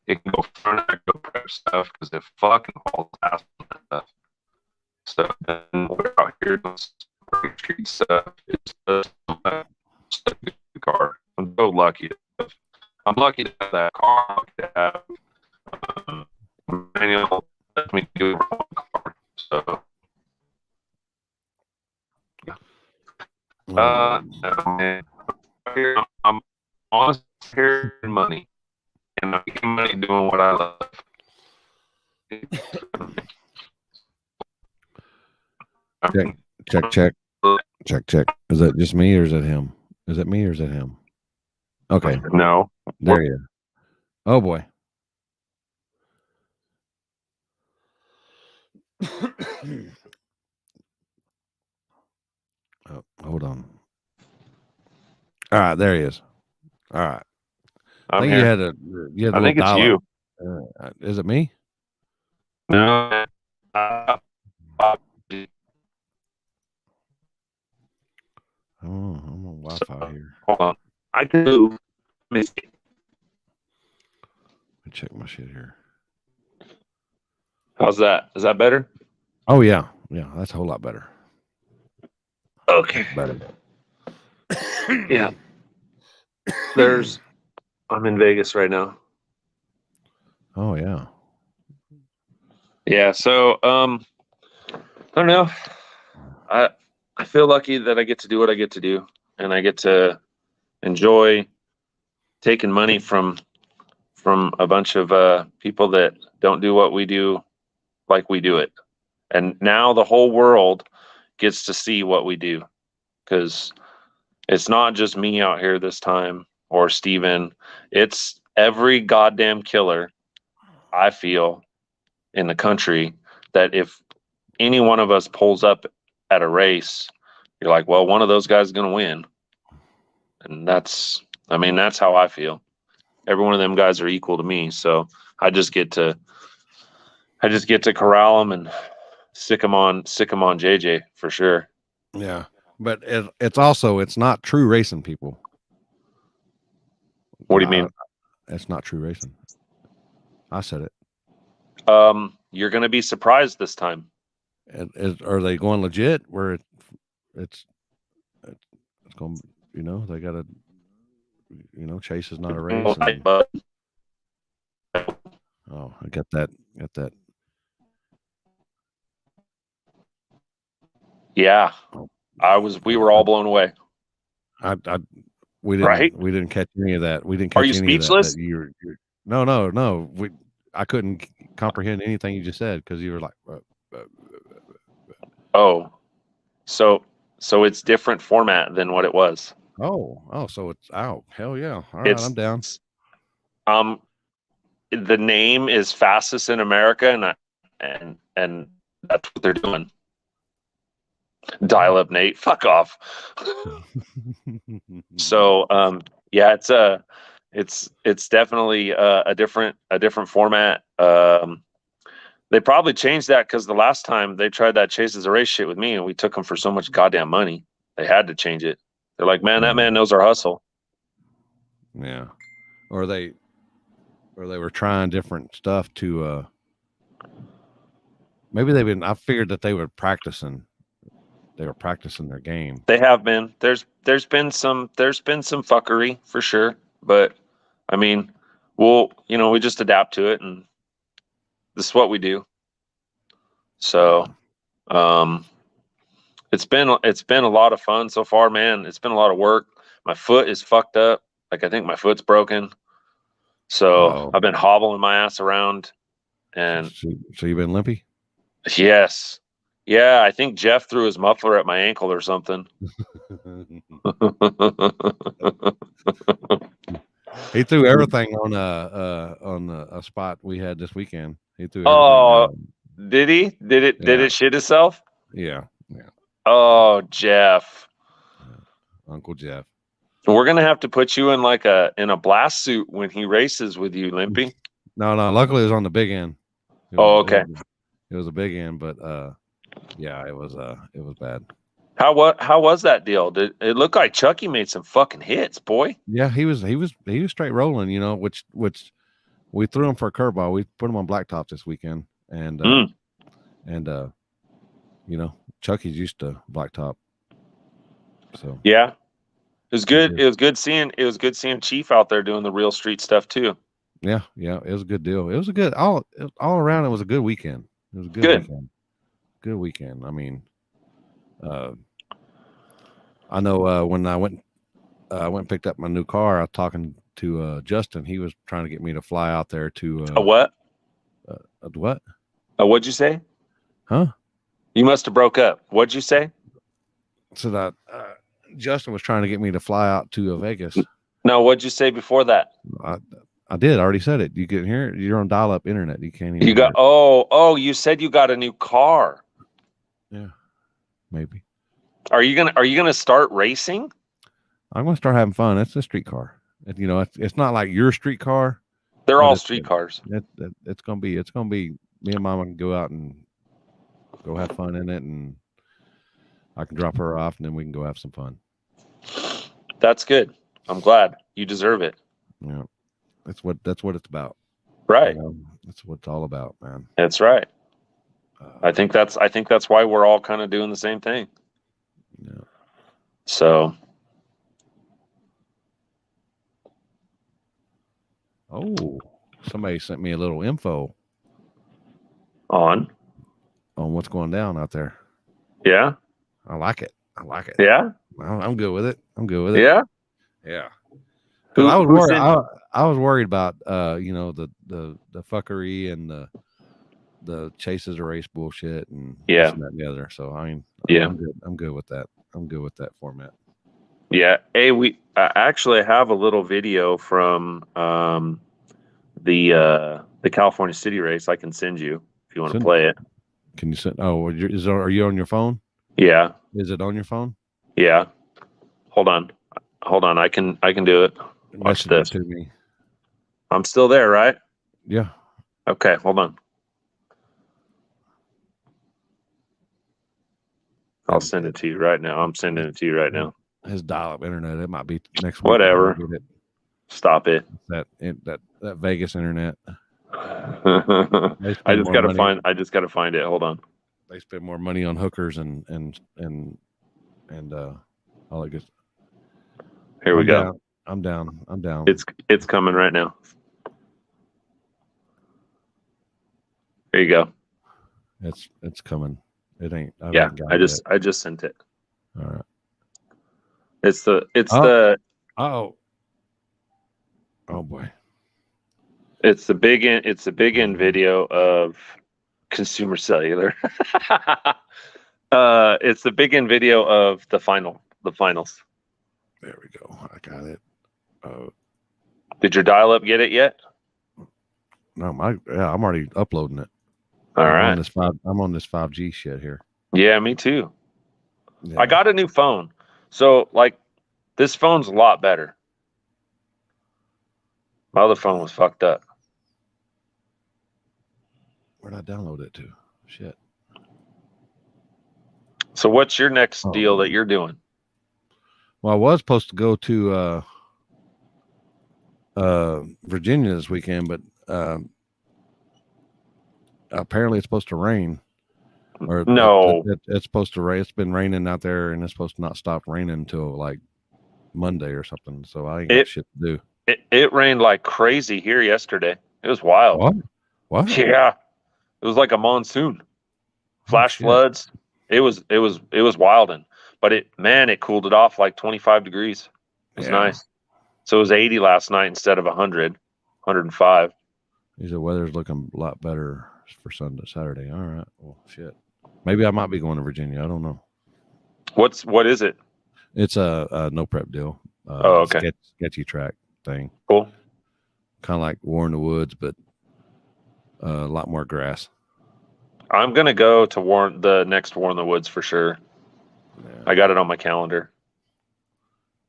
It can go front end, go prep stuff because it fucking hauls ass on that stuff. So then we're out here doing street stuff. It's just such a good car. I'm so lucky. I'm lucky to have that car. I'm lucky to have Manuel let me do it on the car. So I'm honestly here in money, and I'm making money doing what I love. Check. Is that just me or is it him? Is it me or is it him? Okay. No. There you are. Oh boy. Oh, hold on. All right, there he is. All right. I think I think it's you. Is it me? No. Oh, I'm on Wi-Fi here. Hold on. I can move. Let me see. Let me check my shit here. How's that? Is that better? Oh yeah, yeah, that's a whole lot better. Okay. Better. Yeah. I'm in Vegas right now. Oh yeah. Yeah. So, I don't know. I feel lucky that I get to do what I get to do, and I get to enjoy taking money from a bunch of people that don't do what we do like we do it. And now the whole world gets to see what we do, because it's not just me out here this time or Steven. It's every goddamn killer, I feel, in the country, that if any one of us pulls up at a race, you're like, well, one of those guys is going to win. And that's how I feel. Every one of them guys are equal to me. So I just get to corral them and sick them on JJ for sure. Yeah, but it's not true racing, people. What do you mean? It's not true racing. I said it. You're going to be surprised this time. Are they going legit? Where it's going? You know, they got to. You know, Chase is not a race. Oh, I got that. Yeah, we were all blown away. We didn't catch any of that. We didn't catch Are you any speechless? of that. You're no. I couldn't comprehend anything you just said because you were like. Oh, so it's different format than what it was. Oh, so it's out. Hell yeah! All right, I'm down. The name is Fastest in America, and that's what they're doing. Dial up, Nate. Fuck off. So, yeah, it's definitely a different format. They probably changed that because the last time they tried that Chase is a Race shit with me, and we took them for so much goddamn money, they had to change it. They're like, man, that man knows our hustle. Yeah, or they were trying different stuff to. Maybe I figured that they were practicing. They were practicing their game. They have been. There's been some fuckery for sure, but I mean, we just adapt to it, and this is what we do. So, it's been a lot of fun so far, man. It's been a lot of work. My foot is fucked up. Like, I think my foot's broken. So I've been hobbling my ass around, and so you've been limpy? Yes. Yeah, I think Jeff threw his muffler at my ankle or something. He threw everything on a spot we had this weekend. He threw everything. Oh, did he? Did it shit itself? Yeah. Oh, Jeff. Uncle Jeff. We're gonna have to put you in in a blast suit when he races with you, Limpy. No. Luckily, it was on the big end. Okay. It was a big end, but yeah, it was bad. How was that deal? Did it look like Chucky made some fucking hits, boy? Yeah, he was straight rolling, which we threw him for a curveball. We put him on blacktop this weekend, and Chucky's used to blacktop. So yeah, it was good. It was good seeing Chief out there doing the real street stuff too. Yeah, it was a good deal. It was a good all around. It was a good weekend. It was a good weekend. Good weekend. I mean, I know when I went and picked up my new car, I was talking to Justin. He was trying to get me to fly out there to a what? A what? What'd you say? Huh? You must have broke up. What'd you say? So that Justin was trying to get me to fly out to Vegas. No, what'd you say before that? I did. I already said it. You can hear it. You're on dial-up internet. You can't even. You got. Oh! You said you got a new car. Yeah, maybe. Are you gonna start racing? I'm gonna start having fun. It's a street car. It's not like your street car. They're all street cars. It's gonna be. Me and Mama can go out and go have fun in it, and I can drop her off, and then we can go have some fun. That's good. I'm glad. You deserve it. Yeah, that's what it's about. Right. You know, that's what it's all about, man. That's right. I think that's why we're all kind of doing the same thing. Yeah. So. Oh, somebody sent me a little info On what's going down out there. Yeah. I like it. Yeah. I'm good with it. Yeah. Yeah. Who, I was who worried. sent- I was worried about the fuckery and the chases a race bullshit and Yeah. this and that and the other. So I mean, Yeah. I'm good with that. I'm good with that format. Yeah. Hey, we actually have a little video from the California City race. I can send you if you want to play it. Can you send? Oh, are you on your phone? Yeah. Is it on your phone? Yeah. Hold on. I can do it. Watch Message this. it to me. I'm still there, right? Yeah. Okay. Hold on. I'll send it to you right now. I'm sending it to you right now. His dial-up internet. It might be next week. Whatever. Stop it. That Vegas internet. I just gotta find it. Hold on. They spend more money on hookers and all that good. Here we go. I'm down. It's coming right now. There you go. It's coming. It ain't. I just sent it. All right. Oh boy. It's the big end video of Consumer Cellular. It's the big end video of the finals. There we go. I got it. Did your dial-up get it yet? No, I'm already uploading it. All right. I'm on this 5G shit here. Yeah, me too. Yeah. I got a new phone. So like this phone's a lot better. My other phone was fucked up. Where'd I download it to? Shit. So what's your next deal that you're doing? Well, I was supposed to go to Virginia this weekend, but apparently it's supposed to rain. Or no, it's supposed to rain. It's been raining out there, and it's supposed to not stop raining until like Monday or something. So I ain't got shit to do. It rained like crazy here yesterday. It was wild. What? Yeah, it was like a monsoon. Flash floods. It was wilding, but it cooled it off like 25 degrees. It was nice. So it was 80 last night instead of 100, 105. The weather's looking a lot better for Saturday. All right. Well, shit. Maybe I might be going to Virginia. I don't know. What is it? It's a no prep deal. Okay. Sketchy track thing. Cool. Kind of like War in the Woods, but a lot more grass. I'm gonna go to the next War in the Woods for sure. Yeah. I got it on my calendar.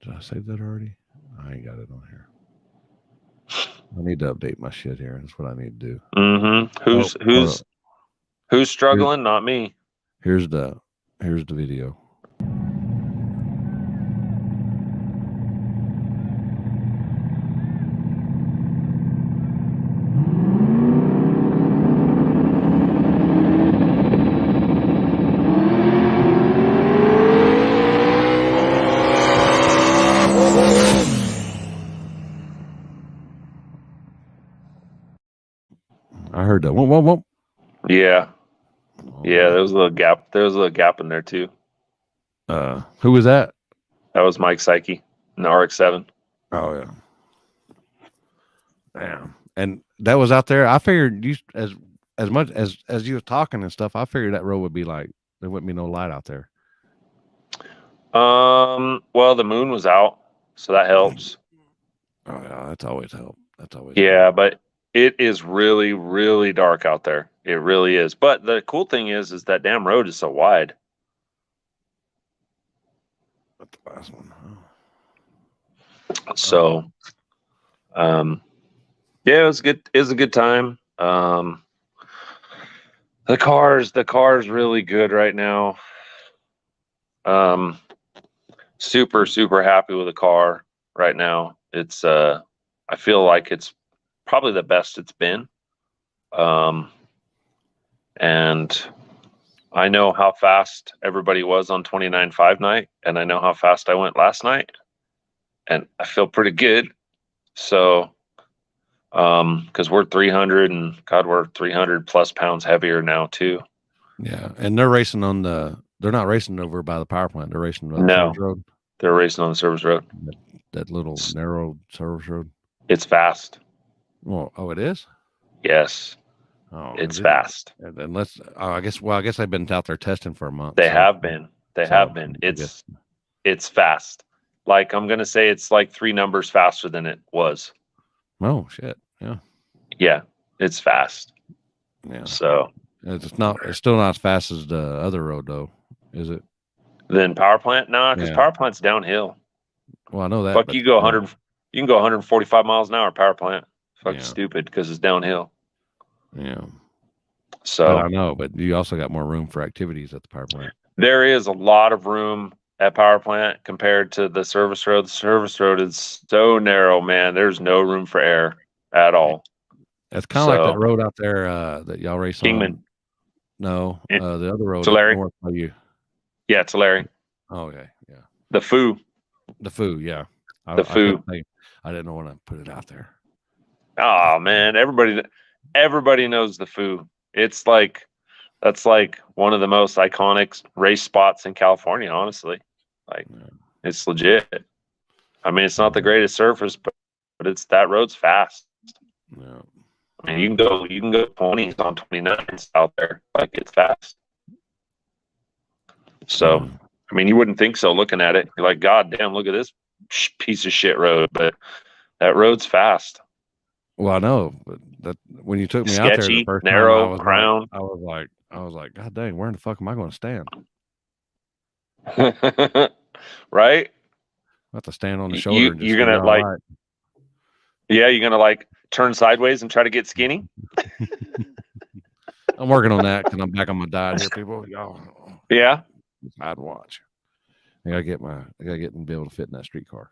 Did I save that already? I ain't got it on here. I need to update my shit here. That's what I need to do. Mm-hmm. Who's struggling? Not me. Here's the video. I heard that. Whoa. Yeah. Yeah, there was a little gap. There was a little gap in there too. Who was that? That was Mike Psyche in the RX-7. Oh yeah. Damn. And that was out there. I figured you as much as you were talking and stuff, I figured that road would be like there wouldn't be no light out there. Well, the moon was out, so that helps. Oh yeah, that's always help. But it is really, really dark out there. It really is. But the cool thing is that damn road is so wide. But the last one. So, yeah, it was good. It was a good time. The car's really good right now. Super, super happy with the car right now. It's I feel like it's probably the best it's been. And I know how fast everybody was on 29.5 night, and I know how fast I went last night, and I feel pretty good. So, because we're 300 and God, we're 300 plus pounds heavier now too. Yeah, and they're racing on they're not racing over by the power plant. They're racing on the No. service road. They're racing on the service road. That little narrow service road. It's fast. Well, oh, it is. Yes, Oh, it's fast. Unless I guess they've been out there testing for a month. They have been. They so have been. I guess. It's fast. Like I'm gonna say, it's like 3 numbers faster than it was. Oh shit! Yeah. Yeah, it's fast. Yeah. So it's still not as fast as the other road though, is it? Then power plant, because power plant's downhill. Well, I know that. Fuck, you go 100. You can go 145 miles an hour power plant. Fucking Yeah. stupid because it's downhill. Yeah. So but I know, but you also got more room for activities at the power plant. There is a lot of room at power plant compared to the service road. The service road is so narrow, man. There's no room for air at all. It's kind of like that road out there that y'all race Kingman. on. No, the other road. Tulare. North of you. Yeah, Tulare. Oh, okay, yeah. The Foo. Yeah. The Foo. I didn't know when I put it out there. Oh man, everybody knows the Foo. It's like that's like one of the most iconic race spots in California, honestly. Like it's legit. I mean, it's not the greatest surface, but it's that road's fast. Yeah. I mean, you can go 20s on 29s out there. Like it's fast. So, I mean, you wouldn't think so looking at it. You're like, God damn, look at this piece of shit road. But that road's fast. Well, I know, but that when you took me Sketchy, out there the first narrow, time, crown. I was like, God dang, where in the fuck am I going to stand? Right? I have to stand on the shoulder. And just you're gonna like, right. Yeah, you're gonna like turn sideways and try to get skinny. I'm working on that because I'm back on my diet here, people. Y'all, yeah, I'd watch. I gotta get and be able to fit in that streetcar.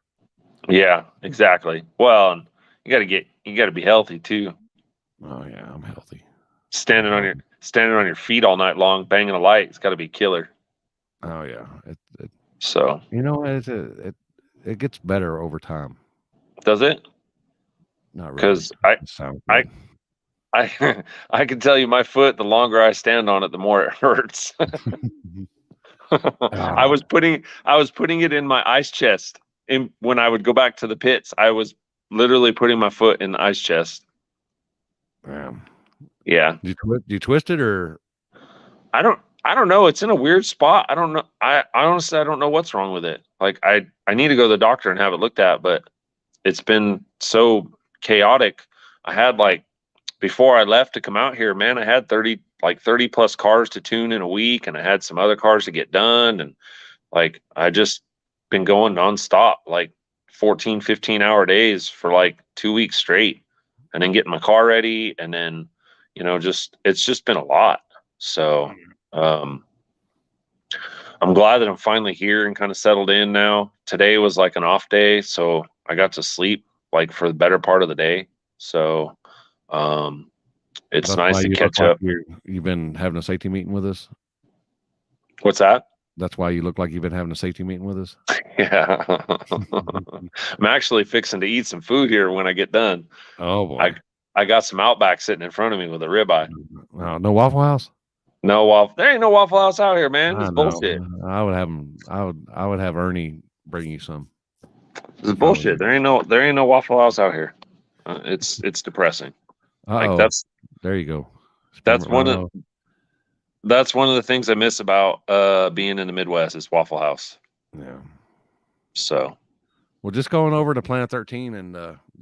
Yeah, exactly. Well, you gotta be healthy too. Oh yeah, I'm healthy. Standing on your feet all night long, banging a light, it's got to be killer. Oh yeah, so you know it gets better over time. Does it? Not really. Because I can tell you, my foot, the longer I stand on it, the more it hurts. I was putting it in my ice chest. When I would go back to the pits, I was literally putting my foot in the ice chest. Yeah. Do you twist it or? I don't know. It's in a weird spot. I don't know. I honestly, I don't know what's wrong with it. Like I need to go to the doctor and have it looked at, but it's been so chaotic. I had before I left to come out here, man, I had 30 plus cars to tune in a week, and I had some other cars to get done. And I just been going nonstop, 14, 15-hour days for 2 weeks straight, and then getting my car ready. And then, it's just been a lot. So, I'm glad that I'm finally here and kind of settled in now. Today was an off day, so I got to sleep for the better part of the day. So, it's nice to catch up. You've been having a safety meeting with us. What's that? That's why you look like you've been having a safety meeting with us. Yeah. I'm actually fixing to eat some food here when I get done. Oh boy. I got some Outback sitting in front of me with a ribeye. No Waffle House? No there ain't no Waffle House out here, man. It's bullshit. I would have Ernie bring you some. It's bullshit. There ain't no Waffle House out here. It's depressing. There you go. That's one of the things I miss about being in the Midwest is Waffle House. Yeah. So, well, just going over to Planet 13 and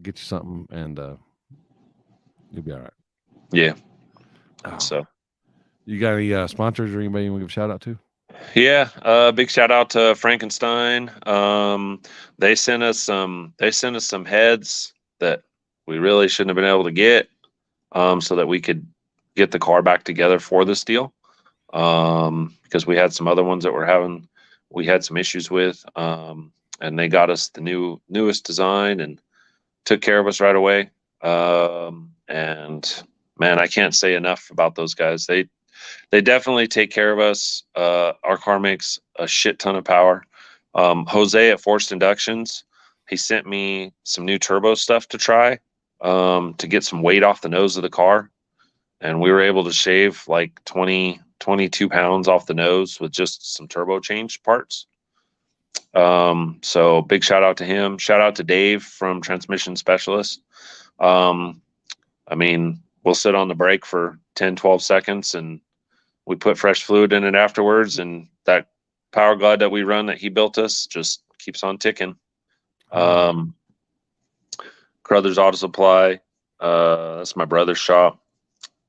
get you something, and you'll be all right. Yeah. Oh. So, you got any sponsors or anybody you want to give a shout out to? Yeah, big shout out to Frankenstein. They sent us some heads that we really shouldn't have been able to get, so that we could get the car back together for this deal, because we had some other ones that we had some issues with, and they got us the newest design and took care of us right away. And man, I can't say enough about those guys. They definitely take care of us. Our car makes a shit ton of power. Jose at Forced Inductions, he sent me some new turbo stuff to try, to get some weight off the nose of the car. And we were able to shave like 22 pounds off the nose with just some turbo change parts. So big shout out to him. Shout out to Dave from Transmission Specialist. I mean, we'll sit on the brake for 10, 12 seconds and we put fresh fluid in it afterwards. And that power glide that we run that he built us just keeps on ticking. Crothers Auto Supply, that's my brother's shop.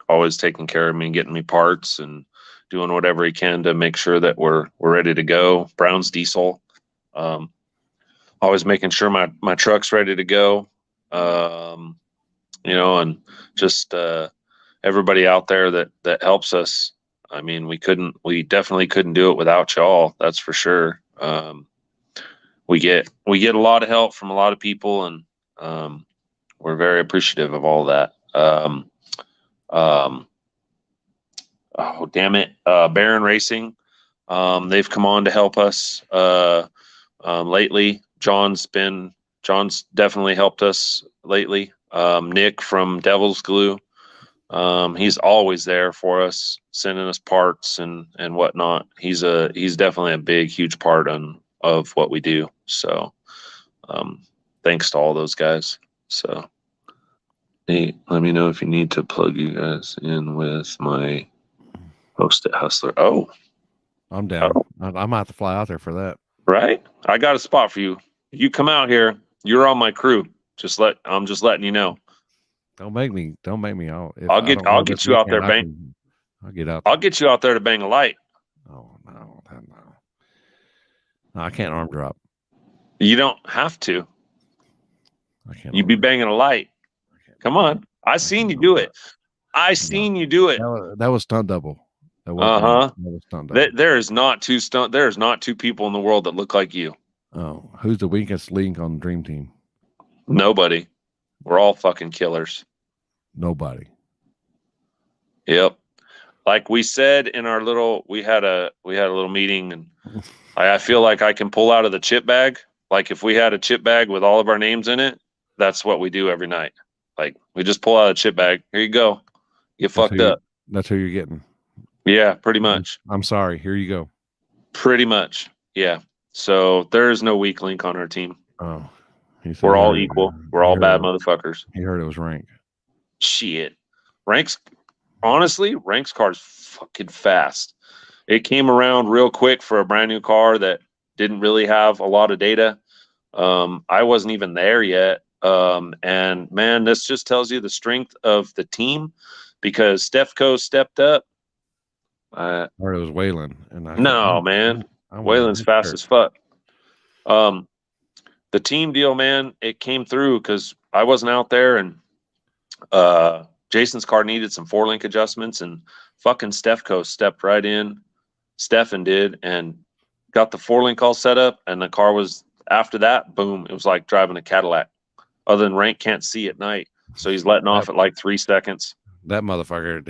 Always taking care of me and getting me parts and doing whatever he can to make sure that we're ready to go. Brown's Diesel, always making sure my truck's ready to go. And just everybody out there that helps us. I mean, we definitely couldn't do it without y'all. That's for sure. We get a lot of help from a lot of people, and we're very appreciative of all that. Oh damn it, Baron Racing, they've come on to help us lately. John's definitely helped us lately. Nick from Devil's Glue, he's always there for us, sending us parts and whatnot. He's definitely a big, huge part of what we do. So thanks to all those guys. So Nate, let me know if you need to plug you guys in with my Post-it Hustler. Oh, I'm down. I might have to fly out there for that. Right? I got a spot for you. You come out here, you're on my crew. I'm just letting you know. Don't make me. I'll get you out there, bang. I'll get out. I'll get you out there to bang a light. Oh no. No, I can't arm drop. You don't have to. I can't. You'd be banging a light. Come on. I seen you do it. That was stunt double. That was stunt double. There's not two people in the world that look like you. Oh, who's the weakest link on the Dream Team? Nobody. We're all fucking killers. Nobody. Yep. Like we said in our we had a little meeting, and I feel like I can pull out of the chip bag. Like if we had a chip bag with all of our names in it, that's what we do every night. Like we just pull out a chip bag. Here you go. Get fucked up. That's who you're getting. Yeah, pretty much. I'm sorry. Here you go. Pretty much. Yeah. So there is no weak link on our team. Oh. We're all equal. We're all bad motherfuckers. He heard it was Rank. Shit. Rank's car's fucking fast. It came around real quick for a brand new car that didn't really have a lot of data. I wasn't even there yet. And man, this just tells you the strength of the team, because Stefco stepped up. Or it was Waylon. Man. Waylon's fast as fuck. The team deal, man, it came through because I wasn't out there, and Jason's car needed some 4-link adjustments, and fucking Stefco stepped right in. Stefan did, and got the 4-link all set up, and the car was, after that, boom, it was like driving a Cadillac. Other than Rank can't see at night, so he's letting off at like 3 seconds. That motherfucker,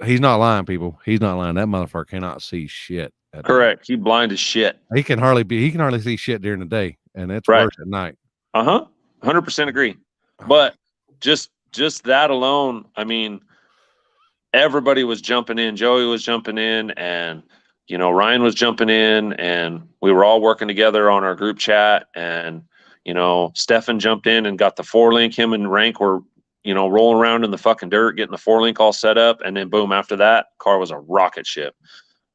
he's not lying, people. He's not lying. That motherfucker cannot see shit. Correct. He blind as shit. He can hardly see shit during the day, and it's worse at night. 100% agree. But just that alone, I mean, everybody was jumping in. Joey was jumping in, and Ryan was jumping in, and we were all working together on our group chat. And Stefan jumped in and got the 4-link. Him and Rank were rolling around in the fucking dirt, getting the 4-link all set up, and then boom, after that, car was a rocket ship.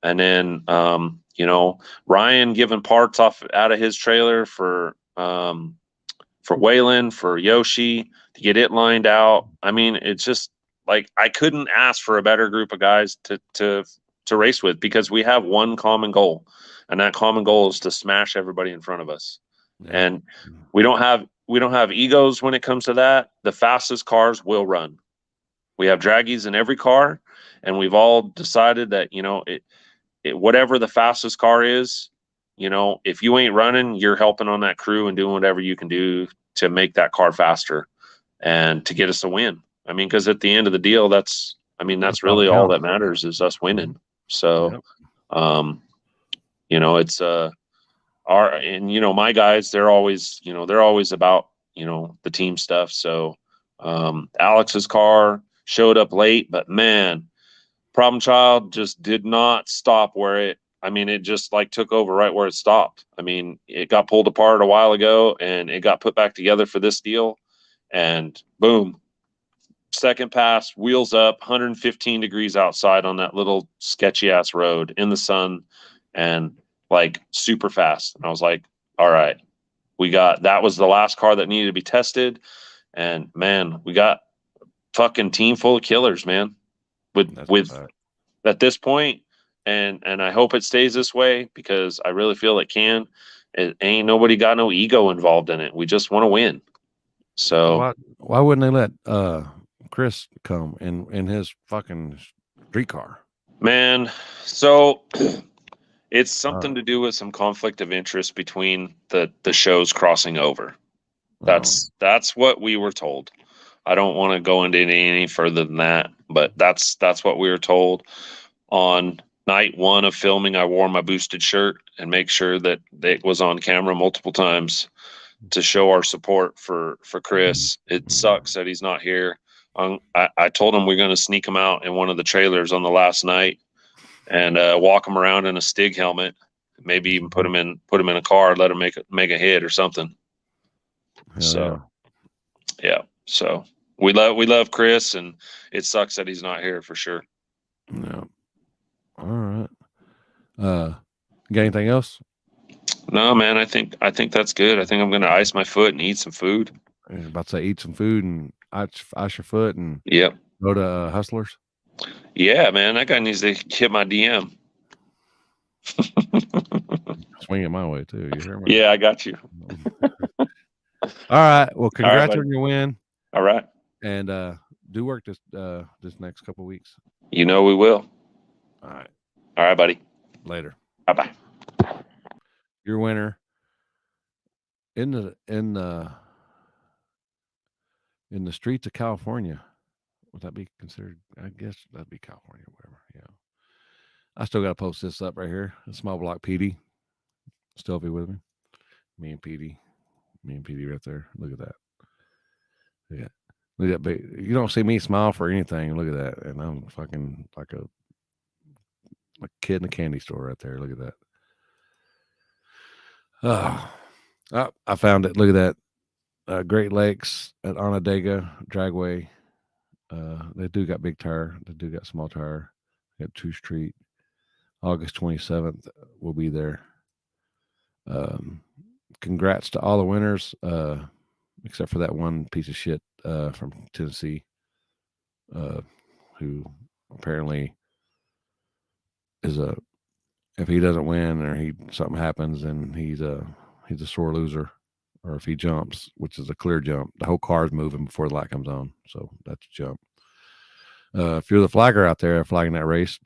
And then Ryan giving parts out of his trailer for Waylon, for Yoshi, to get it lined out. I mean, it's just like I couldn't ask for a better group of guys to race with, because we have one common goal, and that common goal is to smash everybody in front of us. Yeah. And we don't have egos when it comes to that. The fastest cars will run. We have draggies in every car, and we've all decided that, whatever the fastest car is, if you ain't running, you're helping on that crew and doing whatever you can do to make that car faster and to get us a win. I mean, because at the end of the deal, that's all really that all counts. that matters is us winning. So, Yep. it's my guys, they're always about, the team stuff. So, Alex's car showed up late, but man, Problem Child just did not stop it just like took over right where it stopped. I mean, it got pulled apart a while ago and it got put back together for this deal. And boom, second pass, wheels up, 115 degrees outside on that little sketchy ass road in the sun and like super fast. And I was like, all right, that was the last car that needed to be tested. And man, we got fucking team full of killers, man. With at this point, and I hope it stays this way because I really feel it can. It ain't nobody got no ego involved in it. We just want to win. So why wouldn't they let Chris come in his fucking street car? man, so it's something to do with some conflict of interest between the shows crossing over. That's what we were told. I don't want to go into any further than that, but that's what we were told. On night one of filming, I wore my boosted shirt and make sure that it was on camera multiple times to show our support for Chris. It sucks that he's not here. I told him we're going to sneak him out in one of the trailers on the last night and walk him around in a Stig helmet. Maybe even put him in a car, let him make a hit or something. Yeah. So we love Chris, and it sucks that he's not here for sure. Yeah. All right. Got anything else? No, man. I think that's good. I think I'm gonna ice my foot and eat some food. I was about to say eat some food and ice your foot and go to Hustlers. Yeah, man. That guy needs to hit my DM. Swing it my way too. You hear me? Yeah, I got you. All right. Well, congrats on your win. All right. And do work this next couple weeks. We will. All right. All right, buddy. Later. Bye-bye. Your winner in the streets of California. Would that be considered? I guess that'd be California, whatever. Yeah. I still got to post this up right here. A small block PD. Still be with me. Me and PD right there. Look at that. Yeah. Look at that. You don't see me smile for anything. Look at that. And I'm fucking like a kid in a candy store right there. Look at that. Oh, I found it. Look at that. Great Lakes at Onondaga Dragway. They do got big tire. They do got small tire. Got 2 Street. August 27th. We'll be there. Congrats to all the winners, except for that one piece of shit from Tennessee, who apparently is if he doesn't win or something happens, then he's a sore loser. Or if he jumps, which is a clear jump, the whole car's moving before the light comes on, so that's a jump. If you're the flagger out there flagging that race,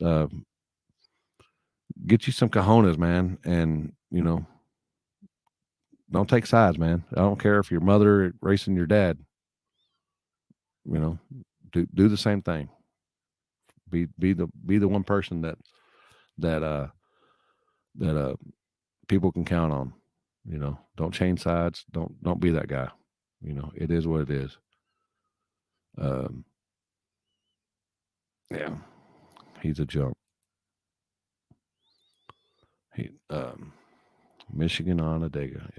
get you some cojones, man, and don't take sides, man. I don't care if your mother racing your dad. Do the same thing. Be the one person that people can count on. Don't change sides. Don't be that guy. It is what it is. Yeah, he's a jump. Michigan Onondaga.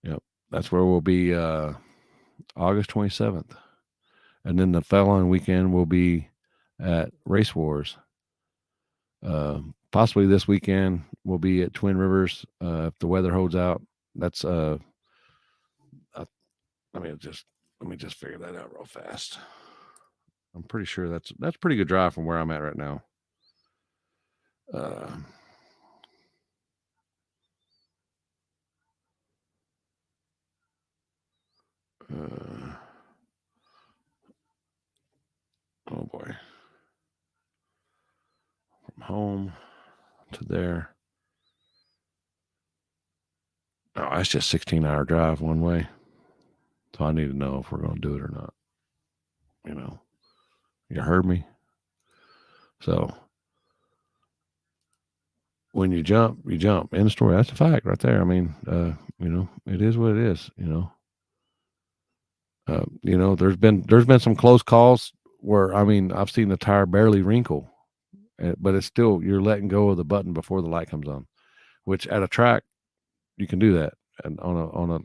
Yep. That's where we'll be August 27th. And then the following weekend we'll be at Race Wars. Possibly this weekend we'll be at Twin Rivers if the weather holds out. That's let me just figure that out real fast. I'm pretty sure that's a pretty good drive from where I'm at right now. boy. From home to there. Oh, that's just 16-hour drive one way. So I need to know if we're going to do it or not. You know, you heard me? So when you jump, you jump. End of story. That's a fact right there. I mean, you know, it is what it is, you know. You know, there's been some close calls where, I mean, I've seen the tire barely wrinkle, but it's still, you're letting go of the button before the light comes on, which at a track, you can do that and on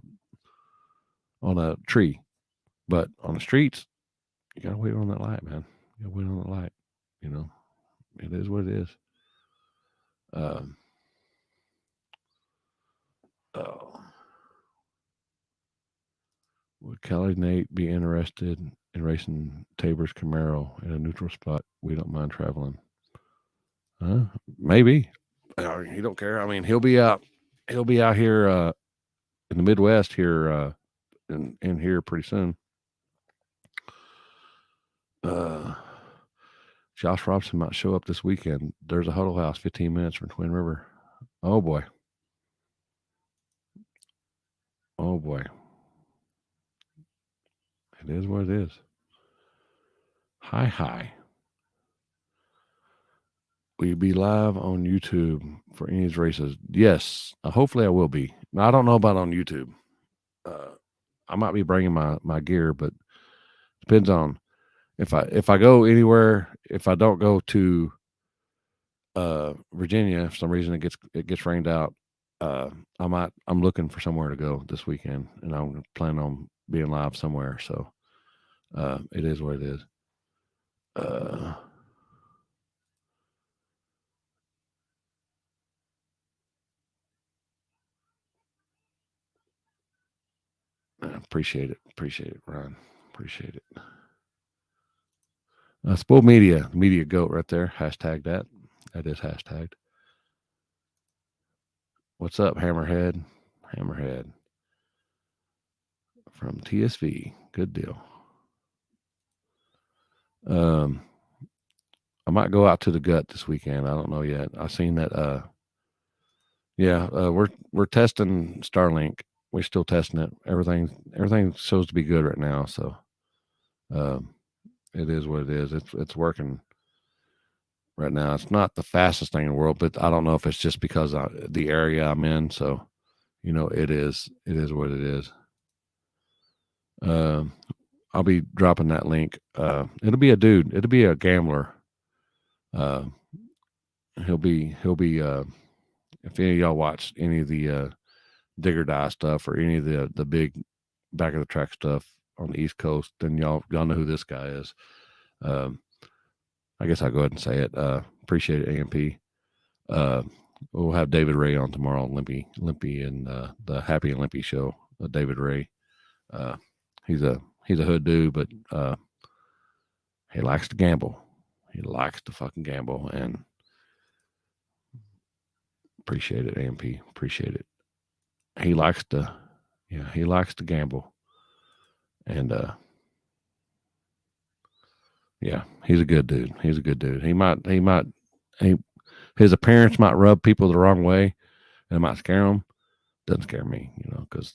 a tree, but on the streets, you gotta wait on that light, man. You gotta wait on that light. You know, it is what it is. Would Cali Nate be interested in racing Tabor's Camaro in a neutral spot? We don't mind traveling. Maybe. He don't care. I mean, he'll be out here in the Midwest here in here pretty soon. Josh Robson might show up this weekend. There's a huddle house 15 minutes from Twin River. Oh boy. Oh boy. It is what it is. Hi. Will you be live on YouTube for any of these races? Yes. Hopefully I will be. Now, I don't know about on YouTube. I might be bringing my gear, but depends on if I go anywhere. If I don't go to Virginia, for some reason it gets rained out. I'm looking for somewhere to go this weekend, and I'm planning on being live somewhere. So it is what it is. Appreciate it, Ryan. Appreciate it. Spoil Media goat right there. Hashtag that. That is hashtagged. What's up, Hammerhead? Hammerhead from TSV. Good deal. I might go out to the gut this weekend. I don't know yet. I've seen that. We're testing Starlink. We're still testing it. Everything shows to be good right now. So, it is what it is. It's working right now. It's not the fastest thing in the world, but I don't know if it's just because of the area I'm in. So, you know, it is what it is. I'll be dropping that link. It'll be a dude. It'll be a gambler. He'll be. If any of y'all watch any of the digger die stuff or any of the big back of the track stuff on the East Coast, then y'all know who this guy is. I guess I'll go ahead and say it. Appreciate it, AMP. We'll have David Ray on tomorrow on Limpy and the Happy and Limpy show. David Ray. He's a hood dude, but he likes to gamble. He likes to fucking gamble, and appreciate it, AMP. Appreciate it. He likes to gamble, and he's a good dude. His appearance might rub people the wrong way, and it might scare them. Doesn't scare me, because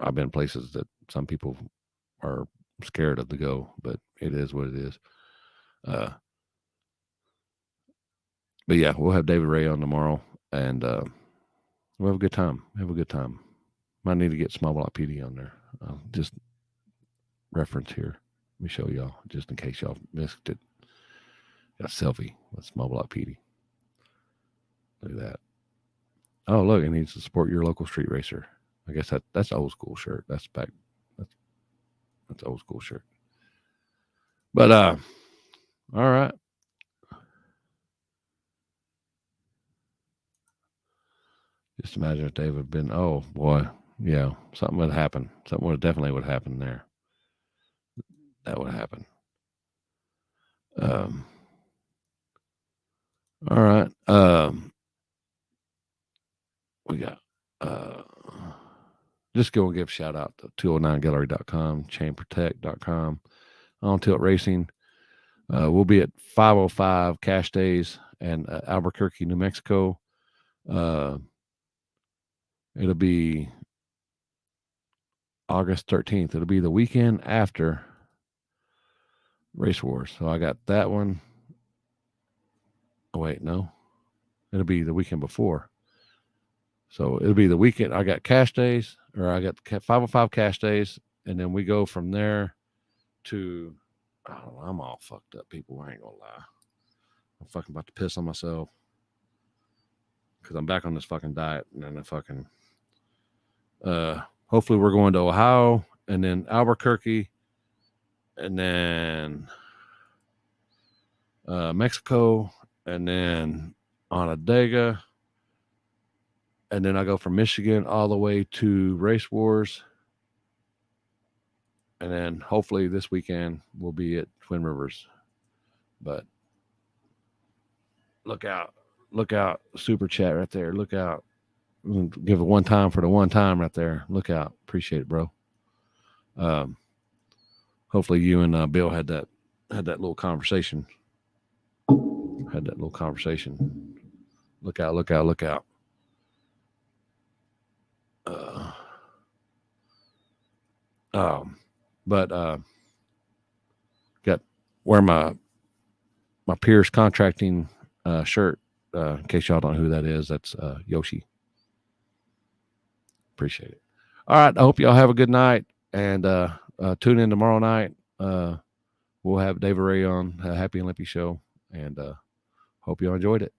I've been places that some people are scared of to go, but it is what it is. But yeah, we'll have David Ray on tomorrow, and we'll have a good time. Might need to get Small Block PD on there. Just reference here. Let me show y'all, just in case y'all missed it. Got a selfie with Small Block PD. Look at that. Oh, look, it needs to support your local street racer. I guess that's old school shirt. That's old school shirt. But all right. Just imagine if David had been, oh boy, yeah, something would happen. Something definitely would happen there. That would happen. All right. We got just go and give a shout out to 209gallery.com, chainprotect.com, On Tilt Racing. We'll be at 505 Cash Days in Albuquerque, New Mexico. It'll be August 13th. It'll be the weekend after Race Wars. So I got that one. Oh, wait, no. It'll be the weekend before. So it'll be the weekend. I got Cash Days, or I got 505 Cash Days, and then we go from there to, I don't know, I'm all fucked up, people. I ain't gonna lie. I'm fucking about to piss on myself because I'm back on this fucking diet, and then hopefully we're going to Ohio, and then Albuquerque, and then Mexico, and then Onondaga, and then I go from Michigan all the way to Race Wars, and then hopefully this weekend we'll be at Twin Rivers. But look out, super chat right there. Look out, give it one time for the one time right there. Look out, appreciate it, bro. Hopefully you and Bill had that little conversation. Look out. But got wear my Pierce Contracting shirt. In case y'all don't know who that is, that's Yoshi. Appreciate it. All right, I hope y'all have a good night, and tune in tomorrow night. We'll have David Ray on Happy and Lippy show, and hope y'all enjoyed it.